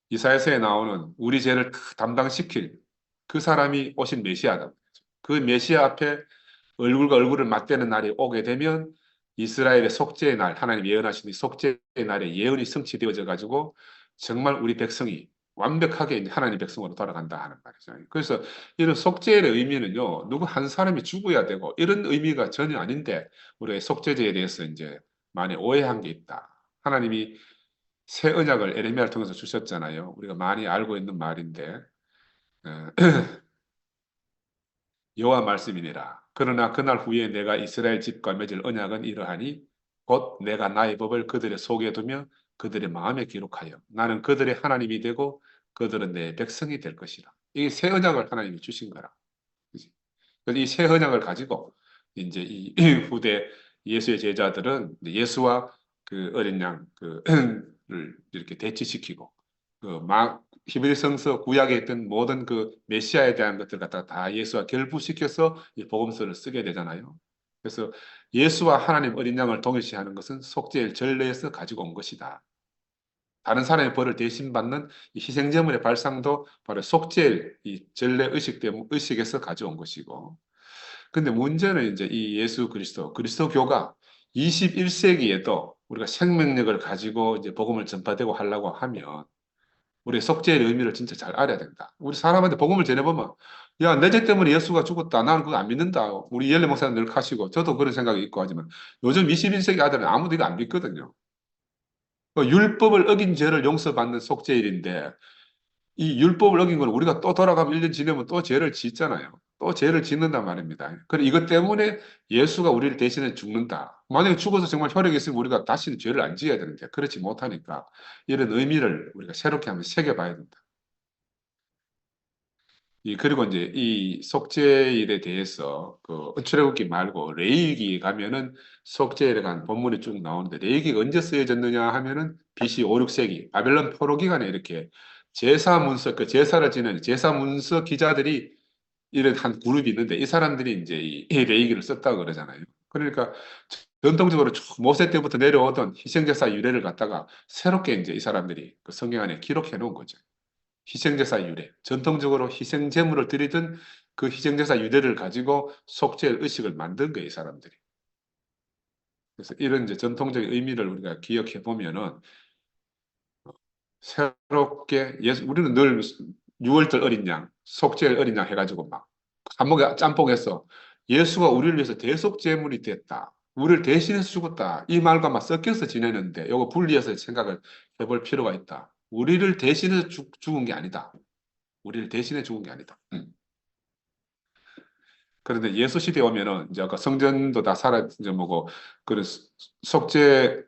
이사야서에 나오는 우리 죄를 담당시킬 그 사람이 오신 메시아다. 그 메시아 앞에 얼굴과 얼굴을 맞대는 날이 오게 되면 이스라엘의 속죄의 날, 하나님 예언하신 이 속죄의 날에 예언이 성취되어져 가지고 정말 우리 백성이 완벽하게 하나님 백성으로 돌아간다 하는 말이죠. 그래서 이런 속죄의 의미는요, 누구 한 사람이 죽어야 되고 이런 의미가 전혀 아닌데 우리가 속죄제에 대해서 이제 많이 오해한 게 있다. 하나님이 새 언약을 에레미야를 통해서 주셨잖아요. 우리가 많이 알고 있는 말인데 어, 여호와 말씀이니라. 그러나 그날 후에 내가 이스라엘 집과 맺을 언약은 이러하니 곧 내가 나의 법을 그들의 속에 두며 그들의 마음에 기록하여 나는 그들의 하나님이 되고 그들은 내 백성이 될 것이라. 이게 새 언약을 하나님이 주신 거라. 그지? 그래서 이 새 언약을 가지고 이제 이 후대 예수의 제자들은 예수와 그 어린 양을 이렇게 대치시키고 그막 히브리성서 구약에 있던 모든 그 메시아에 대한 것들 갖다가 다 예수와 결부시켜서 이 복음서를 쓰게 되잖아요. 그래서 예수와 하나님 어린 양을 동일시하는 것은 속죄의 전례에서 가지고 온 것이다. 다른 사람의 벌을 대신 받는 이 희생제물의 발상도 바로 속죄의 이 전례 의식 때문 의식에서 가져온 것이고. 근데 문제는 이제 이 예수 그리스도, 그리스도교가 21세기에도 우리가 생명력을 가지고 이제 복음을 전파되고 하려고 하면 우리 속죄의 의미를 진짜 잘 알아야 된다. 우리 사람한테 복음을 전해보면, 야, 내 죄 때문에 예수가 죽었다. 나는 그거 안 믿는다. 우리 이엘레 목사님 늘 하시고, 저도 그런 생각이 있고 하지만, 요즘 21세기 아들은 아무도 이거 안 믿거든요. 율법을 어긴 죄를 용서받는 속죄일인데, 이 율법을 어긴 건 우리가 또 돌아가면 1년 지나면 또 죄를 짓잖아요. 또 죄를 짓는단 말입니다. 그래, 이것 때문에 예수가 우리를 대신해 죽는다. 만약에 죽어서 정말 혈액이 있으면 우리가 다시는 죄를 안 지어야 되는데, 그렇지 못하니까, 이런 의미를 우리가 새롭게 한번 새겨봐야 된다. 그리고 이제 이 속죄일에 대해서 출애굽기 말고 레위기 가면은 속죄일에 관한 본문이 쭉 나오는데 레위기가 언제 쓰여졌느냐 하면은 BC 5, 6세기 바벨론 포로 기간에 이렇게 제사 문서 그 제사를 지내는 제사 문서 기자들이 이런 한 그룹이 있는데 이 사람들이 이제 이 레위기를 썼다고 그러잖아요. 그러니까 전통적으로 쭉 모세 때부터 내려오던 희생제사 유래를 갖다가 새롭게 이제 이 사람들이 그 성경 안에 기록해 놓은 거죠. 희생제사 유래. 전통적으로 희생제물을 드리던 그 희생제사 유래를 가지고 속죄 의식을 만든 거예요, 이 사람들이. 그래서 이런 이제 전통적인 의미를 우리가 기억해 보면은 새롭게 우리는 늘 6월절 어린 양, 속죄 어린 양 해가지고 막 한목에 짬뽕해서 예수가 우리를 위해서 대속제물이 됐다. 우리를 대신해서 죽었다. 이 말과 막 섞여서 지내는데 이거 분리해서 생각을 해볼 필요가 있다. 우리를 대신해서 죽은 게 아니다. 우리를 대신해 죽은 게 아니다. 그런데 예수 시대에 오면은 이제 아까 성전도 다 이제 뭐고 그런 속죄를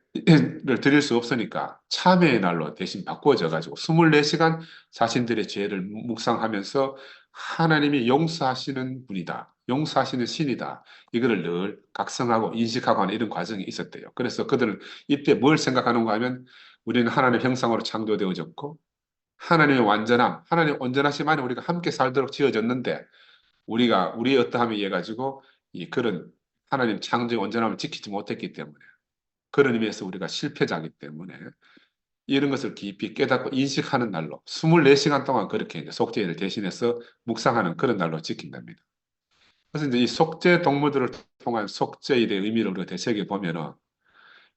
드릴 수 없으니까 참회의 날로 대신 바꾸어져 가지고 24시간 자신들의 죄를 묵상하면서 하나님이 용서하시는 분이다. 용서하시는 신이다. 이거를 늘 각성하고 인식하고 하는 이런 과정이 있었대요. 그래서 그들은 이때 뭘 생각하는가 하면 우리는 하나님의 형상으로 창조되어졌고 하나님의 완전함, 하나님의 온전하심 안에 우리가 함께 살도록 지어졌는데 우리가 우리의 어떠함에 의해 가지고 이 그런 하나님 창조의 온전함을 지키지 못했기 때문에 그런 의미에서 우리가 실패자이기 때문에 이런 것을 깊이 깨닫고 인식하는 날로 24시간 동안 그렇게 이제 속죄를 대신해서 묵상하는 그런 날로 지킨답니다. 그래서 이제 이 속죄 동물들을 통한 속죄일의 의미를 우리가 되새겨 보면은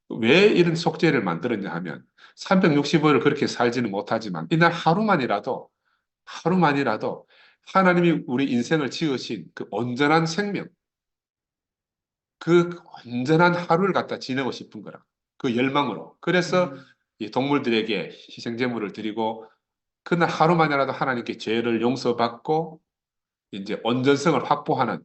왜 이런 속죄를 만들었냐 하면 365일을 그렇게 살지는 못하지만 이날 하루만이라도 하나님이 우리 인생을 지으신 그 온전한 생명, 그 온전한 하루를 갖다 지내고 싶은 거라. 그 열망으로. 그래서 이 동물들에게 희생제물을 드리고 그날 하루만이라도 하나님께 죄를 용서받고 이제 온전성을 확보하는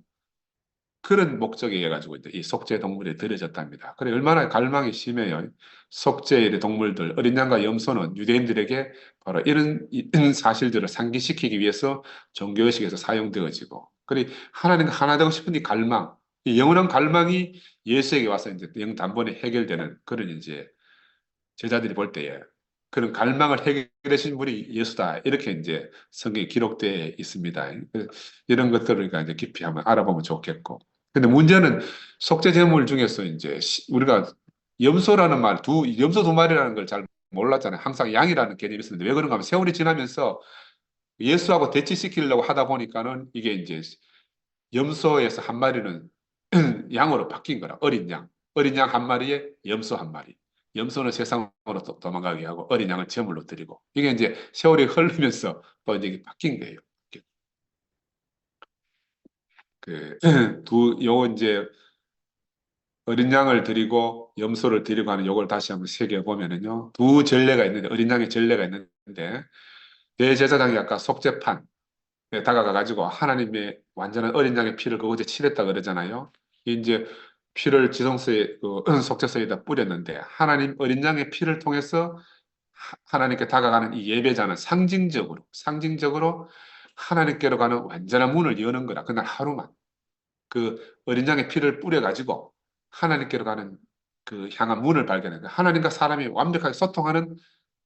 그런 목적에 의해 가지고 이제 이 속죄 동물이 들여졌답니다. 그래 얼마나 갈망이 심해요. 속죄의 동물들, 어린 양과 염소는 유대인들에게 바로 이런 사실들을 상기시키기 위해서 종교의식에서 사용되어지고, 그래 하나님과 하나 되고 싶은 이 갈망, 이 영원한 갈망이 예수에게 와서 이제 영 단번에 해결되는 그런 이제 제자들이 볼 때에 그런 갈망을 해결해 신 분이 예수다. 이렇게 이제 성경에 기록되어 있습니다. 이런 것들을 우리가 이제 깊이 한번 알아보면 좋겠고. 근데 문제는 속죄 제물 중에서 이제 우리가 염소라는 말, 염소 두 마리라는 걸 잘 몰랐잖아요. 항상 양이라는 개념이 있었는데 왜 그런가 하면 세월이 지나면서 예수하고 대치시키려고 하다 보니까는 이게 이제 염소에서 한 마리는 양으로 바뀐 거라. 어린 양. 어린 양 한 마리에 염소 한 마리. 염소는 세상으로 도망가게 하고 어린 양은 제물로 드리고. 이게 이제 세월이 흐르면서 또 이제 바뀐 거예요. 요 이제 어린 양을 드리고 염소를 드리고 하는 요걸 다시 한번 새겨보면은요. 두 전례가 있는데, 어린 양의 전례가 있는데, 대제사장이 아까 속죄판, 다가가가지고 하나님의 완전한 어린 양의 피를 그곳에 칠했다 그러잖아요. 이제 피를 지성소에 속죄소에다 뿌렸는데 하나님 어린 양의 피를 통해서 하나님께 다가가는 이 예배자는 상징적으로 하나님께로 가는 완전한 문을 여는 거라. 그날 하루만 그 어린 양의 피를 뿌려가지고 하나님께로 가는 그 향한 문을 발견해. 하나님과 사람이 완벽하게 소통하는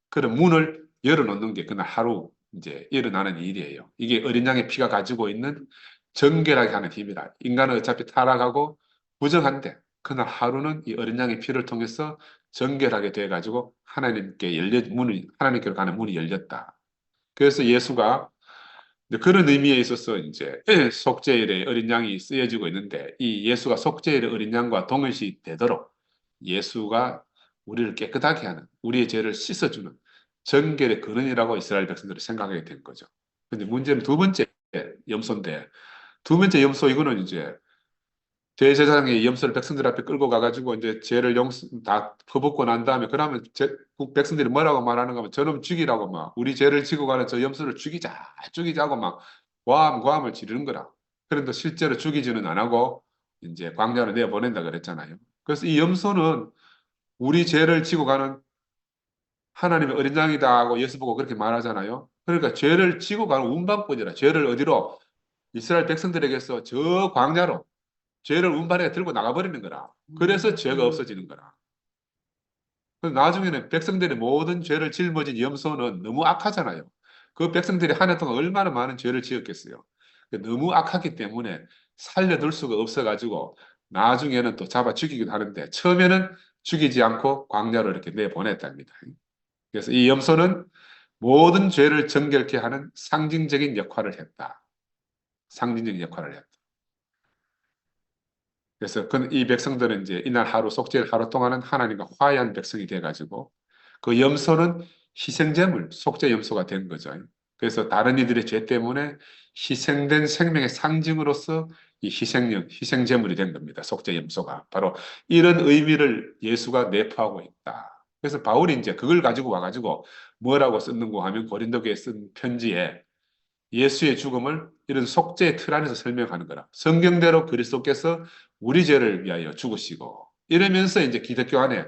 그런 문을 열어놓는 게 그날 하루 이제 일어나는 일이에요. 이게 어린 양의 피가 가지고 있는 정결하게 하는 힘이라. 인간은 어차피 타락하고 부정한데 그날 하루는 이 어린 양의 피를 통해서 정결하게 돼 가지고 하나님께로 가는 문이 열렸다. 그래서 예수가 그런 의미에 있어서 이제 속죄일에 어린 양이 쓰여지고 있는데 이 예수가 속죄일에 어린 양과 동일시 되도록 예수가 우리를 깨끗하게 하는 우리의 죄를 씻어주는 정결의 근원이라고 이스라엘 백성들이 생각하게 된 거죠. 근데 문제는 두 번째 염소인데 두 번째 염소 이거는 이제 대제사장이 염소를 백성들 앞에 끌고 가가지고 이제 죄를 다 퍼붓고 난 다음에 그러면 백성들이 뭐라고 말하는가 하면 저놈 죽이라고 막 우리 죄를 지고 가는 저 염소를 죽이자고 막 고함을 지르는 거라. 그런데 실제로 죽이지는 안 하고 이제 광야로 내보낸다 그랬잖아요. 그래서 이 염소는 우리 죄를 지고 가는 하나님의 어린 양이다 하고 예수 보고 그렇게 말하잖아요. 그러니까 죄를 지고 가는 운반꾼이라. 죄를 어디로? 이스라엘 백성들에게서 저 광야로 죄를 운반해 들고 나가버리는 거라. 그래서 죄가 없어지는 거라. 그래서 나중에는 백성들의 모든 죄를 짊어진 염소는 너무 악하잖아요. 그 백성들이 한 해 동안 얼마나 많은 죄를 지었겠어요. 너무 악하기 때문에 살려둘 수가 없어가지고 나중에는 또 잡아 죽이기도 하는데 처음에는 죽이지 않고 광야로 이렇게 내보냈답니다. 그래서 이 염소는 모든 죄를 정결케 하는 상징적인 역할을 했다. 상징적인 역할을 했다. 그래서 이 백성들은 이제 이날 하루 속죄일 하루 동안은 하나님과 화해한 백성이 돼가지고 그 염소는 희생제물, 속죄 염소가 된 거죠. 그래서 다른 이들의 죄 때문에 희생된 생명의 상징으로서 이 희생제물이 된 겁니다. 속죄 염소가. 바로 이런 의미를 예수가 내포하고 있다. 그래서 바울이 이제 그걸 가지고 와가지고 뭐라고 썼는고 하면 고린도교에 쓴 편지에 예수의 죽음을 이런 속죄의 틀 안에서 설명하는 거라. 성경대로 그리스도께서 우리 죄를 위하여 죽으시고 이러면서 이제 기독교 안에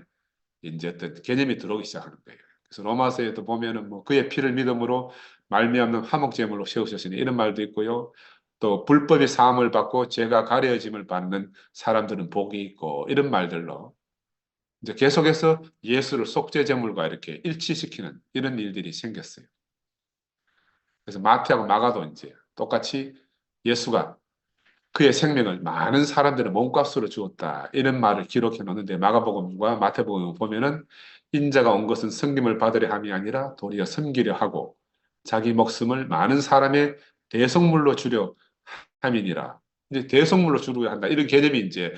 이제 어떤 개념이 들어오기 시작하는 거예요. 그래서 로마서에도 보면은 뭐 그의 피를 믿음으로 말미암는 화목제물로 세우셨으니 이런 말도 있고요. 또 불법의 사함을 받고 죄가 가려짐을 받는 사람들은 복이 있고 이런 말들로 이제 계속해서 예수를 속죄제물과 이렇게 일치시키는 이런 일들이 생겼어요. 그래서 마태하고 마가도 이제 똑같이 예수가 그의 생명을 많은 사람들의 몸값으로 주었다. 이런 말을 기록해 놓는데 마가복음과 마태복음 보면은 인자가 온 것은 섬김을 받으려 함이 아니라 도리어 섬기려 하고 자기 목숨을 많은 사람의 대속물로 주려 함이니라. 이제 대속물로 주려 한다. 이런 개념이 이제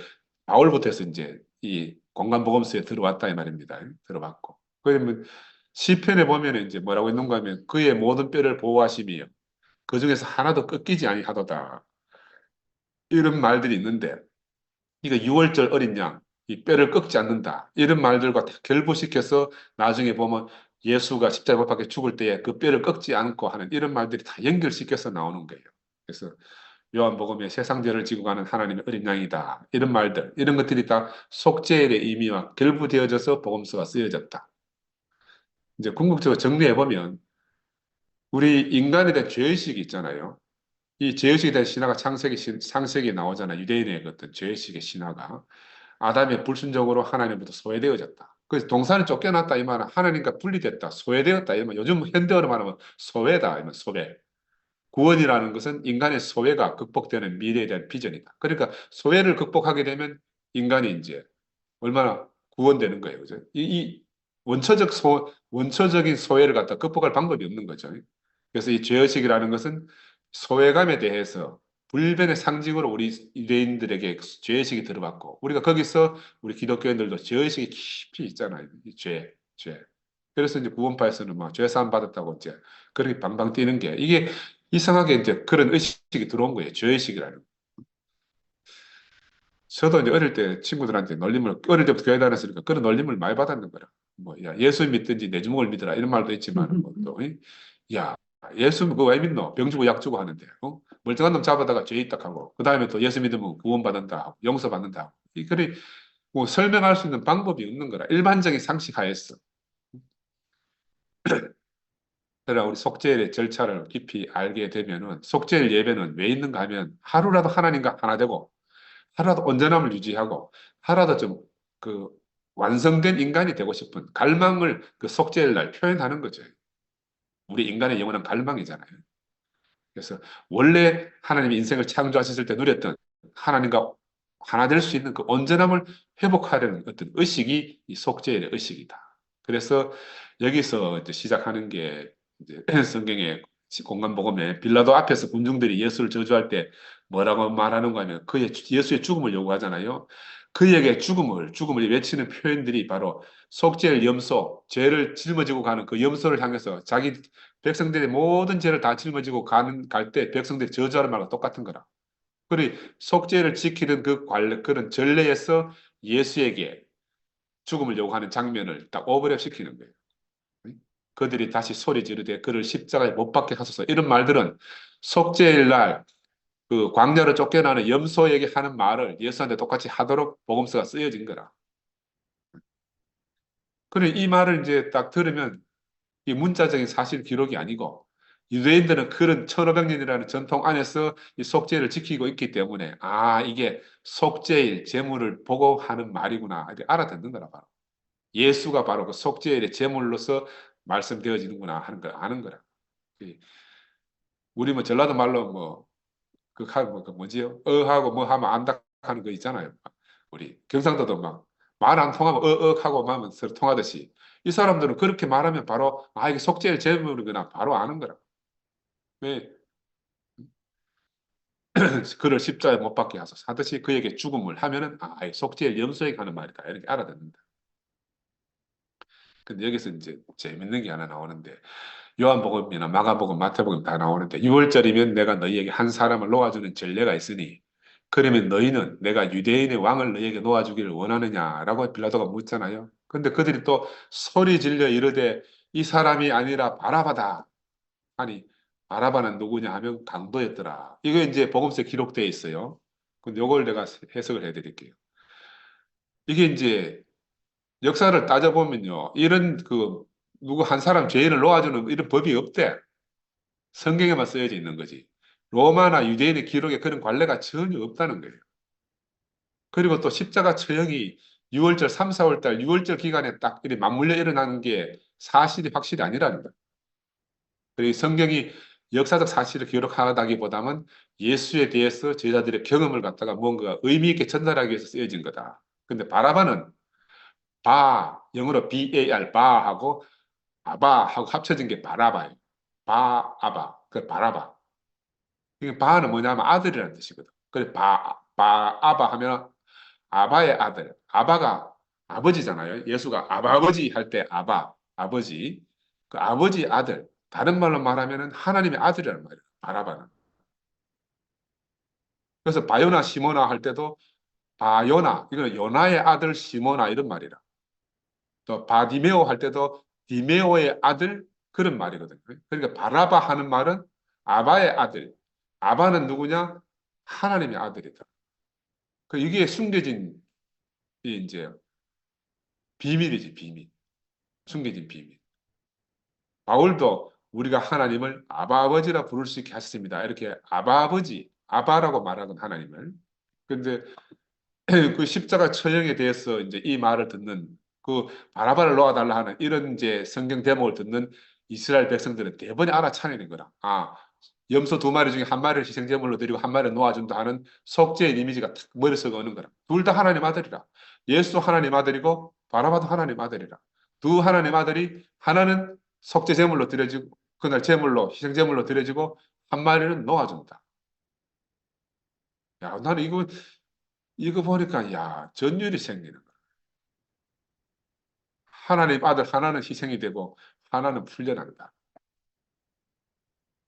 바울부터 해서 이제 이 공간복음서에 들어왔다 이 말입니다. 들어봤고. 그러면 시편에 보면 이제 뭐라고 있는가 하면 그의 모든 뼈를 보호하심이요. 그 중에서 하나도 꺾이지 아니하도다. 이런 말들이 있는데 이거 6월절 어린 양, 이 뼈를 꺾지 않는다. 이런 말들과 다 결부시켜서 나중에 보면 예수가 십자가 못 박혀 죽을 때에 그 뼈를 꺾지 않고 하는 이런 말들이 다 연결시켜서 나오는 거예요. 그래서 요한복음에 세상 죄를 지고 가는 하나님의 어린 양이다. 이런 말들, 이런 것들이 다 속죄의 의미와 결부되어져서 복음서가 쓰여졌다. 이제 궁극적으로 정리해 보면 우리 인간에 대한 죄의식이 있잖아요. 이 죄의식에 대한 신화가 창세기 나오잖아요. 유대인의 그 어떤 죄의식의 신화가. 아담이 불순종으로 하나님부터 소외되어졌다. 그래서 동산을 쫓겨났다 이 말은 하나님과 분리됐다, 소외되었다 이 말. 요즘 현대어로 말하면 소외다 이 말, 소외. 구원이라는 것은 인간의 소외가 극복되는 미래에 대한 비전이다. 그러니까 소외를 극복하게 되면 인간이 이제 얼마나 구원되는 거예요, 그죠? 이 원초적인 소외를 갖다 극복할 방법이 없는 거죠. 그래서 이 죄의식이라는 것은 소외감에 대해서 불변의 상징으로 우리 유대인들에게 죄의식이 들어봤고, 우리가 거기서 우리 기독교인들도 죄의식이 깊이 있잖아요. 이 죄. 그래서 이제 구원파에서는 막 죄사함 받았다고 이제 그렇게 방방 뛰는 게 이게 이상하게 이제 그런 의식이 들어온 거예요. 죄의식이라는. 저도 이제 어릴 때 친구들한테 놀림을, 어릴 때부터 교회 다녔으니까 그런 놀림을 많이 받았는 거라. 뭐, 야, 예수 믿든지 내 주먹을 믿어라. 이런 말도 있지만, 뭐 또, 야, 예수 그거 왜 믿노? 병 주고 약 주고 하는데, 멀쩡한 놈 잡아다가 죄 입닥하고, 그 다음에 또 예수 믿으면 구원받는다 하고, 용서받는다 하고. 이 글이 뭐 설명할 수 있는 방법이 없는 거라. 일반적인 상식 하에서. 그러나 우리 속죄의 절차를 깊이 알게 되면은, 속죄일 예배는 왜 있는가 하면, 하루라도 하나님과 하나 되고, 하루라도 온전함을 유지하고 하루라도 좀 그 완성된 인간이 되고 싶은 갈망을 그 속죄일 날 표현하는 거죠. 우리 인간의 영원한 갈망이잖아요. 그래서 원래 하나님이 인생을 창조하셨을 때 누렸던 하나님과 하나 될 수 있는 그 온전함을 회복하려는 어떤 의식이 이 속죄의 의식이다. 그래서 여기서 이제 시작하는 게 이제 성경의 공간복음에 빌라도 앞에서 군중들이 예수를 저주할 때 뭐라고 말하는 거 하면 그의 예수의 죽음을 요구하잖아요. 그에게 죽음을 외치는 표현들이 바로 속죄의 염소, 죄를 짊어지고 가는 그 염소를 향해서 자기 백성들의 모든 죄를 다 짊어지고 갈 때 백성들이 저주하는 말과 똑같은 거라. 그리 속죄를 지키는 그런 전례에서 예수에게 죽음을 요구하는 장면을 딱 오버랩 시키는 거예요. 그들이 다시 소리 지르되 그를 십자가에 못 박게 하소서. 이런 말들은 속죄일 날 그 광야로 쫓겨나는 염소에게 하는 말을 예수한테 똑같이 하도록 복음서가 쓰여진 거라. 그래 이 말을 이제 딱 들으면 이 문자적인 사실 기록이 아니고 유대인들은 그런 1500년이라는 전통 안에서 이 속죄를 지키고 있기 때문에 아, 이게 속죄일 제물을 보고 하는 말이구나. 이렇게 알아듣는 거라 바로. 예수가 바로 그 속죄일의 제물로서 말씀되어지는구나 하는 걸 아는 거라. 이 우리 뭐 전라도 말로 뭐 그 뭐지요? 하고 뭐 하면 안다 하는 거 있잖아요. 우리 경상도도 막 말 안 통하면 하고 하면 서로 통하듯이 이 사람들은 그렇게 말하면 바로 아, 이게 속죄일 제물이구나 바로 아는 거라. 왜 그를 십자가에 못 박게 하소서 하듯이 그에게 죽음을 하면은 아, 속죄일 염소에게 하는 말이다 이렇게 알아듣는다. 근데 여기서 이제 재밌는 게 하나 나오는데 요한복음이나 마가복음, 마태복음 다 나오는데 6월절이면 내가 너희에게 한 사람을 놓아주는 전례가 있으니 그러면 너희는 내가 유대인의 왕을 너희에게 놓아주기를 원하느냐라고 빌라도가 묻잖아요. 근데 그들이 또 소리 질러 이르되 이 사람이 아니라 바라바다. 아니 바라바는 누구냐 하면 강도였더라. 이거 이제 복음서에 기록되어 있어요. 근데 이걸 내가 해석을 해드릴게요. 이게 이제 역사를 따져보면요. 이런 그 누구 한 사람 죄인을 놓아주는 이런 법이 없대. 성경에만 쓰여져 있는 거지. 로마나 유대인의 기록에 그런 관례가 전혀 없다는 거예요. 그리고 또 십자가 처형이 6월절, 3, 4월 달 6월절 기간에 딱 이렇게 맞물려 일어나는 게 사실이 확실히 아니라는 거예요. 그리고 성경이 역사적 사실을 기록하다기보다는 예수에 대해서 제자들의 경험을 갖다가 뭔가 의미 있게 전달하기 위해서 쓰여진 거다. 근데 바라바는 영어로 BAR, 바하고 아바하고 합쳐진 게 바라바예요. 바아바, 그 바라바. 이게 바는 뭐냐면 아들이라는 뜻이거든. 그래 바아바 하면 아바의 아들. 아바가 아버지잖아요. 예수가 아버지 할 때 아버지. 그 아버지 아들. 다른 말로 말하면은 하나님의 아들이라는 말이에요. 바라바는. 그래서 바요나 시모나 할 때도 바요나, 이거는 요나의 아들 시모나 이런 말이라. 또 바디메오 할 때도 디메오의 아들 그런 말이거든요. 그러니까 바라바 하는 말은 아바의 아들. 아바는 누구냐? 하나님의 아들이다. 그 이게 숨겨진 이제 비밀이지, 비밀. 숨겨진 비밀. 바울도 우리가 하나님을 아바아버지라 부를 수 있게 하셨습니다. 이렇게 아바아버지, 아바라고 말하는 하나님을. 근데 그 십자가 처형에 대해서 이제 이 말을 듣는 그 바라바를 놓아달라 하는 이런 이제 성경 대목을 듣는 이스라엘 백성들은 대번에 알아차리는 거라. 아, 염소 두 마리 중에 한 마리를 희생제물로 드리고 한 마리를 놓아준다 하는 속죄의 이미지가 탁 머릿속에 오는 거라. 둘 다 하나님 아들이라. 예수도 하나님 아들이고 바라바도 하나님 아들이라. 두 하나님 아들이 하나는 속죄제물로 드려지고 그날 제물로 희생제물로 드려지고 한 마리는 놓아준다. 야, 나는 이거 보니까 야 전율이 생기는 거야. 하나님 아들 하나는 희생이 되고 하나는 풀려난다.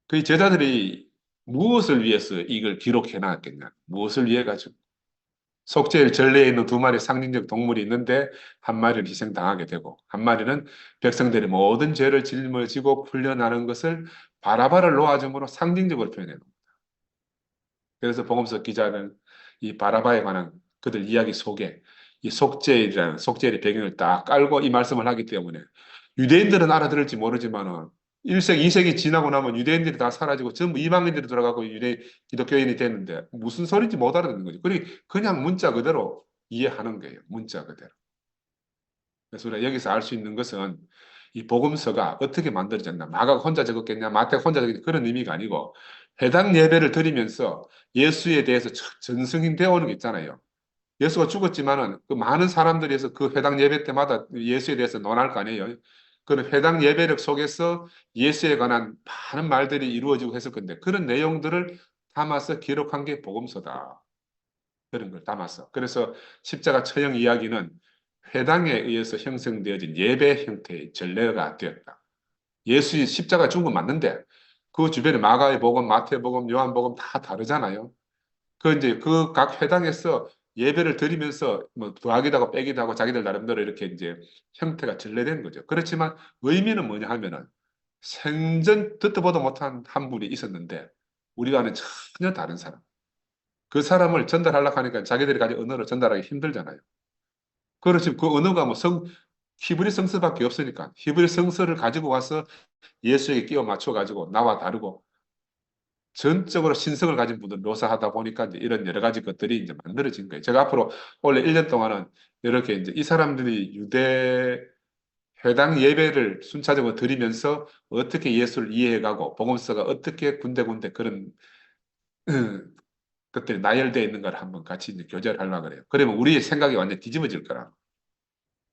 그 제자들이 무엇을 위해서 이걸 기록해 놨겠냐? 무엇을 위해 가지고? 속죄일 전례에 있는 두 마리 상징적 동물이 있는데 한 마리를 희생당하게 되고 한 마리는 백성들이 모든 죄를 짊어지고 풀려나는 것을 바라바를 놓아줌으로 상징적으로 표현해 놓은 거예요. 그래서 복음서 기자는 이 바라바에 관한 그들 이야기 속에 이 속죄일이라는 속죄일의 배경을 딱 깔고 이 말씀을 하기 때문에 유대인들은 알아들을지 모르지만은 1세기, 2세기 지나고 나면 유대인들이 다 사라지고 전부 이방인들이 들어가고 기독교인이 됐는데 무슨 소리인지 못 알아듣는 거지. 그냥 문자 그대로 이해하는 거예요. 문자 그대로. 그래서 우리가 여기서 알 수 있는 것은 이 복음서가 어떻게 만들어졌나. 마가가 혼자 적었겠냐, 마태가 혼자 적었겠냐 그런 의미가 아니고 해당 예배를 드리면서 예수에 대해서 전승되어 오는 게 있잖아요. 예수가 죽었지만은 그 많은 사람들에서 그 회당 예배 때마다 예수에 대해서 논할 거 아니에요. 그 회당 예배력 속에서 예수에 관한 많은 말들이 이루어지고 했을 건데 그런 내용들을 담아서 기록한 게 복음서다. 그런 걸 담았어. 그래서 십자가 처형 이야기는 회당에 의해서 형성되어진 예배 형태의 전례가 되었다. 예수의 십자가 죽은 건 맞는데 그 주변에 마가의 복음, 마태복음, 요한복음 다 다르잖아요. 그 이제 그 각 회당에서 예배를 드리면서 뭐 더하기도 하고 빼기도 하고 자기들 나름대로 이렇게 이제 형태가 전래된 거죠. 그렇지만 의미는 뭐냐 하면은 생전 듣도 보도 못한 한 분이 있었는데 우리와는 전혀 다른 사람. 그 사람을 전달하려고 하니까 자기들이 가진 언어로 전달하기 힘들잖아요. 그렇지 그 언어가 뭐 히브리 성서밖에 없으니까 히브리 성서를 가지고 와서 예수에게 끼워 맞춰 가지고 나와 다르고 전적으로 신성을 가진 분들 묘사하다 보니까 이제 이런 여러 가지 것들이 이제 만들어진 거예요. 제가 앞으로 원래 1년 동안은 이렇게 이제 이 사람들이 유대 회당 예배를 순차적으로 드리면서 어떻게 예수를 이해해가고 복음서가 어떻게 군데군데 그런 것들이 나열되어 있는 걸 한번 같이 이제 교제를 하려고 그래요. 그러면 우리의 생각이 완전 뒤집어질 거라.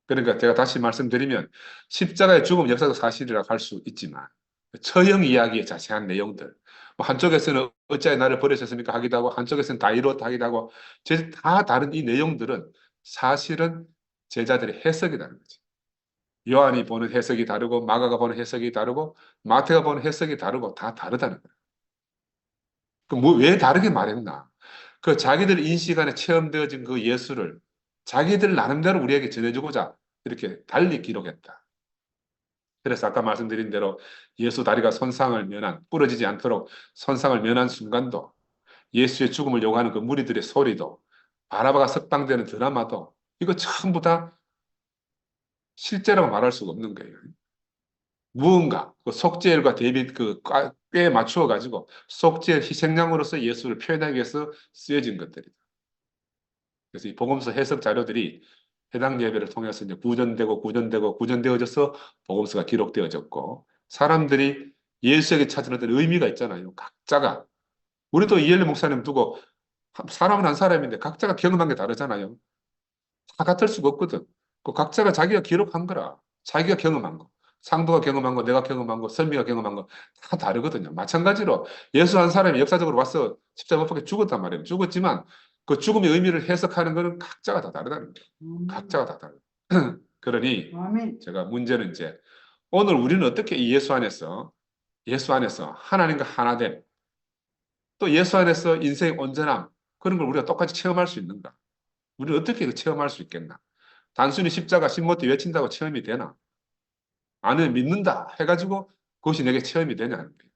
그러니까 제가 다시 말씀드리면 십자가의 죽음 역사적 사실이라고 할 수 있지만 처형 이야기의 자세한 내용들 뭐 한쪽에서는 어찌하여 나를 버리셨습니까 하기도 하고 한쪽에서는 다 이렇다 하기도 하고 다 다른 이 내용들은 사실은 제자들의 해석이라는 거지. 요한이 보는 해석이 다르고 마가가 보는 해석이 다르고 마태가 보는 해석이 다르고 다 다르다는 거예요. 왜 다르게 말했나? 그 자기들 인식 안에 체험되어진 그 예수를 자기들 나름대로 우리에게 전해주고자 이렇게 달리 기록했다. 그래서 아까 말씀드린 대로 예수 다리가 손상을 면한, 부러지지 않도록 손상을 면한 순간도 예수의 죽음을 요구하는 그 무리들의 소리도 바라바가 석방되는 드라마도 이거 전부 다 실제라고 말할 수가 없는 거예요. 무언가 그 속죄일과 대비 그 꽤 맞추어 가지고 속죄 희생양으로서 예수를 표현하기 위해서 쓰여진 것들이다. 그래서 이 복음서 해석 자료들이 해당 예배를 통해서 이제 구전되어져서 복음서가 기록되어졌고 사람들이 예수에게 찾은 어떤 의미가 있잖아요. 각자가 우리도 이엘리 목사님 두고 사람은 한 사람인데 각자가 경험한 게 다르잖아요. 다 같을 수가 없거든. 그 각자가 자기가 기록한 거라. 자기가 경험한 거. 상도가 경험한 거, 내가 경험한 거, 선미가 경험한 거 다 다르거든요. 마찬가지로 예수 한 사람이 역사적으로 와서 십자가 못 박혀 죽었단 말이에요. 죽었지만 그 죽음의 의미를 해석하는 거는 각자가 다 다르다는 거예요. 각자가 다 다르다. 그러니 제가 문제는 이제 오늘 우리는 어떻게 이 예수 안에서 하나님과 하나됨, 또 예수 안에서 인생의 온전함 그런 걸 우리가 똑같이 체험할 수 있는가? 우리는 어떻게 체험할 수 있겠나? 단순히 십자가 신모티 외친다고 체험이 되나? 아는 믿는다 해가지고 그것이 내게 체험이 되냐 하는 거예요.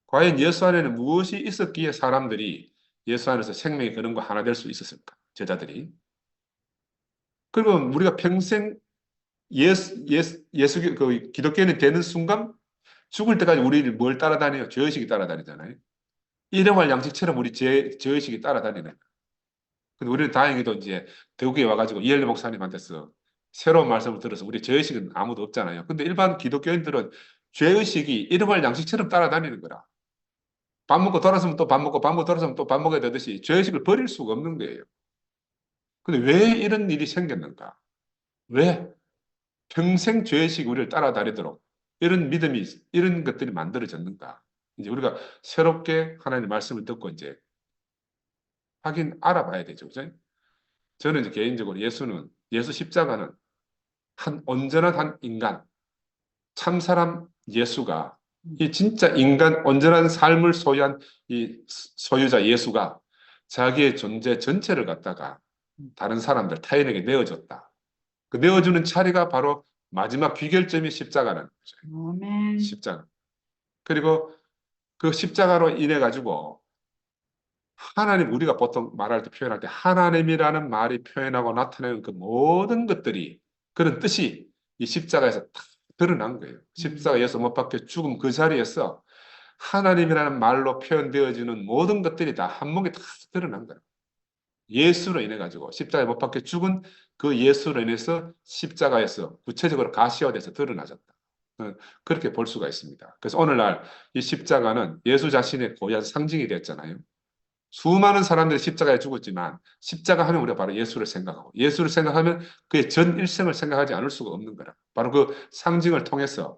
과연 예수 안에는 무엇이 있었기에 사람들이 예수 안에서 생명의 그런 거 하나 될 수 있었을까? 제자들이. 그러면 우리가 평생 그 기독교인이 되는 순간 죽을 때까지 우리를 뭘 따라다녀요? 죄의식이 따라다니잖아요. 일용할 양식처럼 우리 죄의식이 따라다니는 거예요. 근데 우리는 다행히도 이제 대구에 와가지고 이엘리 목사님한테서 새로운 말씀을 들어서 우리 죄의식은 아무도 없잖아요. 근데 일반 기독교인들은 죄의식이 일용할 양식처럼 따라다니는 거라. 밥 먹고 돌아서면 또 밥 먹고 밥 먹고 돌아서면 또 밥 먹어야 되듯이 죄의식을 버릴 수가 없는 거예요. 근데 왜 이런 일이 생겼는가? 왜 평생 죄의식이 우리를 따라다니도록 이런 믿음이 이런 것들이 만들어졌는가? 이제 우리가 새롭게 하나님의 말씀을 듣고 이제 하긴 알아봐야 되죠. 그죠? 저는 이제 개인적으로 예수 십자가는 한 온전한 한 인간, 참사람 예수가 이 진짜 인간 온전한 삶을 소유한 이 소유자 예수가 자기의 존재 전체를 갖다가 다른 사람들 타인에게 내어줬다. 그 내어주는 차례가 바로 마지막 귀결점이 십자가는 거죠. 아멘. 십자가. 그리고 그 십자가로 인해 가지고 하나님 우리가 보통 말할 때 표현할 때 하나님이라는 말이 표현하고 나타내는 그 모든 것들이 그런 뜻이 이 십자가에서 다 드러난 거예요. 십자가에서 못 박혀 죽음 그 자리에서 하나님이라는 말로 표현되어지는 모든 것들이 다 한 몸에 다 드러난 거예요. 예수로 인해 가지고 십자가에 못 박혀 죽은 그 예수로 인해서 십자가에서 구체적으로 가시화돼서 드러나졌다. 그렇게 볼 수가 있습니다. 그래서 오늘날 이 십자가는 예수 자신의 고유한 상징이 됐잖아요. 수많은 사람들이 십자가에 죽었지만 십자가 하면 우리가 바로 예수를 생각하고 예수를 생각하면 그의 전 일생을 생각하지 않을 수가 없는 거라. 바로 그 상징을 통해서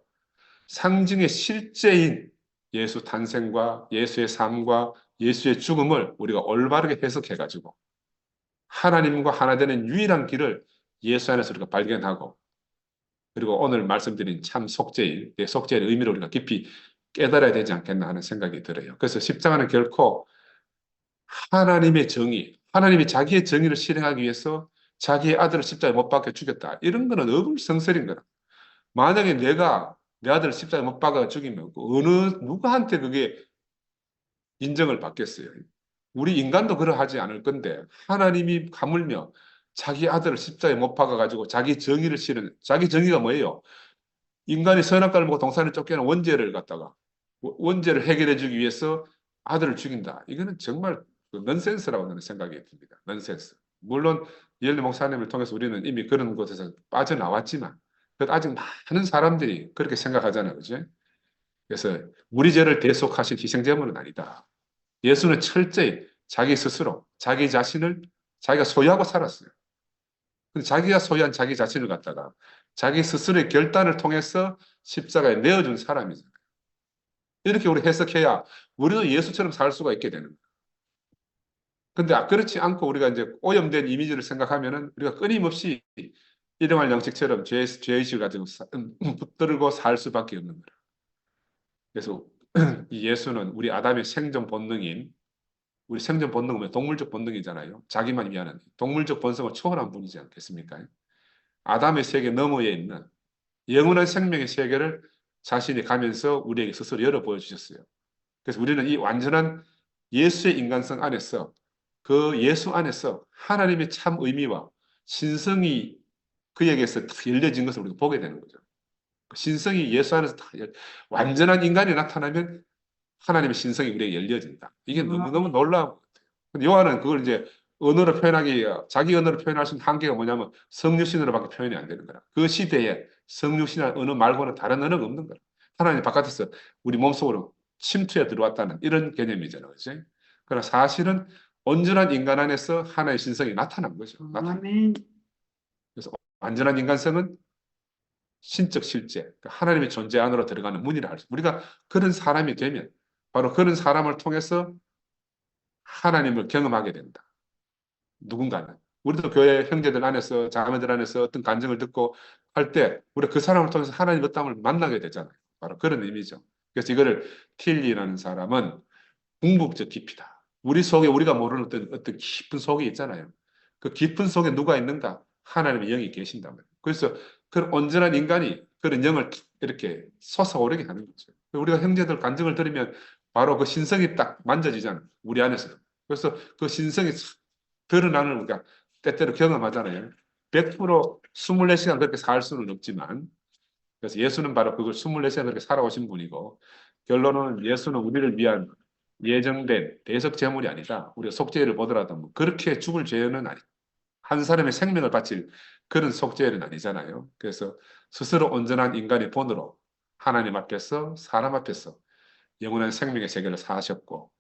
상징의 실제인 예수 탄생과 예수의 삶과 예수의 죽음을 우리가 올바르게 해석해가지고 하나님과 하나 되는 유일한 길을 예수 안에서 우리가 발견하고 그리고 오늘 말씀드린 참 속죄일, 속죄의 의미를 우리가 깊이 깨달아야 되지 않겠나 하는 생각이 들어요. 그래서 십자가는 결코 하나님의 정의, 하나님이 자기의 정의를 실행하기 위해서 자기의 아들을 십자가에 못 박혀 죽였다. 이런 거는 어불성설인 거라. 만약에 내가 내 아들을 십자가에 못 박아 죽이면 누구한테 그게 인정을 받겠어요. 우리 인간도 그러하지 않을 건데 하나님이 하물며 자기 아들을 십자가에 못 박아가지고 자기 정의를 실은, 자기 정의가 뭐예요? 인간이 선악과를 먹고 동산을 쫓겨난 원죄를 갖다가 원죄를 해결해 주기 위해서 아들을 죽인다. 이거는 정말 그 넌센스라고 저는 생각이 듭니다. 넌센스. 물론 이엘리 목사님을 통해서 우리는 이미 그런 곳에서 빠져나왔지만 그래도 아직 많은 사람들이 그렇게 생각하잖아요. 그죠? 그래서 우리 죄를 대속하신 희생제물은 아니다. 예수는 철저히 자기 스스로 자기 자신을 자기가 소유하고 살았어요. 근데 자기가 소유한 자기 자신을 갖다가 자기 스스로의 결단을 통해서 십자가에 내어준 사람이잖아요. 이렇게 우리 해석해야 우리도 예수처럼 살 수가 있게 되는 거예요. 근데 그렇지 않고 우리가 이제 오염된 이미지를 생각하면은 우리가 끊임없이 일용할 양식처럼 죄의식을 가지고 붙들고 살 수밖에 없는 거예요. 그래서 이 예수는 우리 아담의 생존 본능인, 우리 생존 본능은 동물적 본능이잖아요. 자기만 위하는 동물적 본성을 초월한 분이지 않겠습니까? 아담의 세계 너머에 있는 영원한 생명의 세계를 자신이 가면서 우리에게 스스로 열어 보여주셨어요. 그래서 우리는 이 완전한 예수의 인간성 안에서 그 예수 안에서 하나님의 참 의미와 신성이 그에게서 다 열려진 것을 우리가 보게 되는 거죠. 그 신성이 예수 안에서 다 완전한 인간이 나타나면 하나님의 신성이 우리에게 열려진다. 이게 너무너무 놀라운 것 같아요. 근데 요한은 그걸 이제 언어로 표현하기, 자기 언어로 표현할 수 있는 한계가 뭐냐면 성육신으로밖에 표현이 안 되는 거라. 그 시대에 성육신이라는 언어 말고는 다른 언어가 없는 거라. 하나님 바깥에서 우리 몸속으로 침투해 들어왔다는 이런 개념이잖아요. 그치? 그러나 사실은 온전한 인간 안에서 하나의 신성이 나타난 거죠. 아멘. 그래서 완전한 인간성은 신적 실제, 그러니까 하나님의 존재 안으로 들어가는 문이라 할 수. 우리가 그런 사람이 되면 바로 그런 사람을 통해서 하나님을 경험하게 된다. 누군가는. 우리도 교회 형제들 안에서, 자매들 안에서 어떤 간증을 듣고 할 때, 우리가 그 사람을 통해서 하나님 어떤 을 만나게 되잖아요. 바로 그런 의미죠. 그래서 이거를 틸리라는 사람은 궁극적 깊이다. 우리 속에 우리가 모르는 어떤 깊은 속이 있잖아요. 그 깊은 속에 누가 있는가? 하나님의 영이 계신단 말이에요. 그래서 그런 온전한 인간이 그런 영을 이렇게 솟아오르게 하는 거죠. 우리가 형제들 간증을 들으면 바로 그 신성이 딱 만져지잖아요. 우리 안에서. 그래서 그 신성이 드러나는 우리가 때때로 경험하잖아요. 100% 24시간 그렇게 살 수는 없지만 그래서 예수는 바로 그걸 24시간 그렇게 살아오신 분이고 결론은 예수는 우리를 위한 예정된 대속 제물이 아니다. 우리가 속죄를 보더라도 뭐 그렇게 죽을 죄는 아니. 한 사람의 생명을 바칠 그런 속죄는 아니잖아요. 그래서 스스로 온전한 인간의 본으로 하나님 앞에서 사람 앞에서 영원한 생명의 세계를 사셨고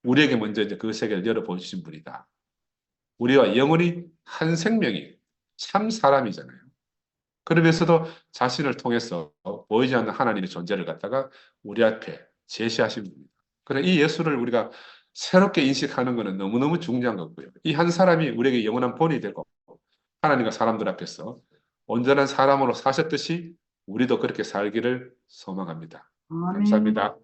우리에게 먼저 이제 그 세계를 열어보신 분이다. 우리와 영원히 한 생명이 참 사람이잖아요. 그러면서도 자신을 통해서 보이지 않는 하나님의 존재를 갖다가 우리 앞에 제시하신 분입니다. 그래, 이 예수를 우리가 새롭게 인식하는 것은 너무너무 중요한 거고요. 이 한 사람이 우리에게 영원한 본이 되고 하나님과 사람들 앞에서 온전한 사람으로 사셨듯이 우리도 그렇게 살기를 소망합니다. 아멘. 감사합니다.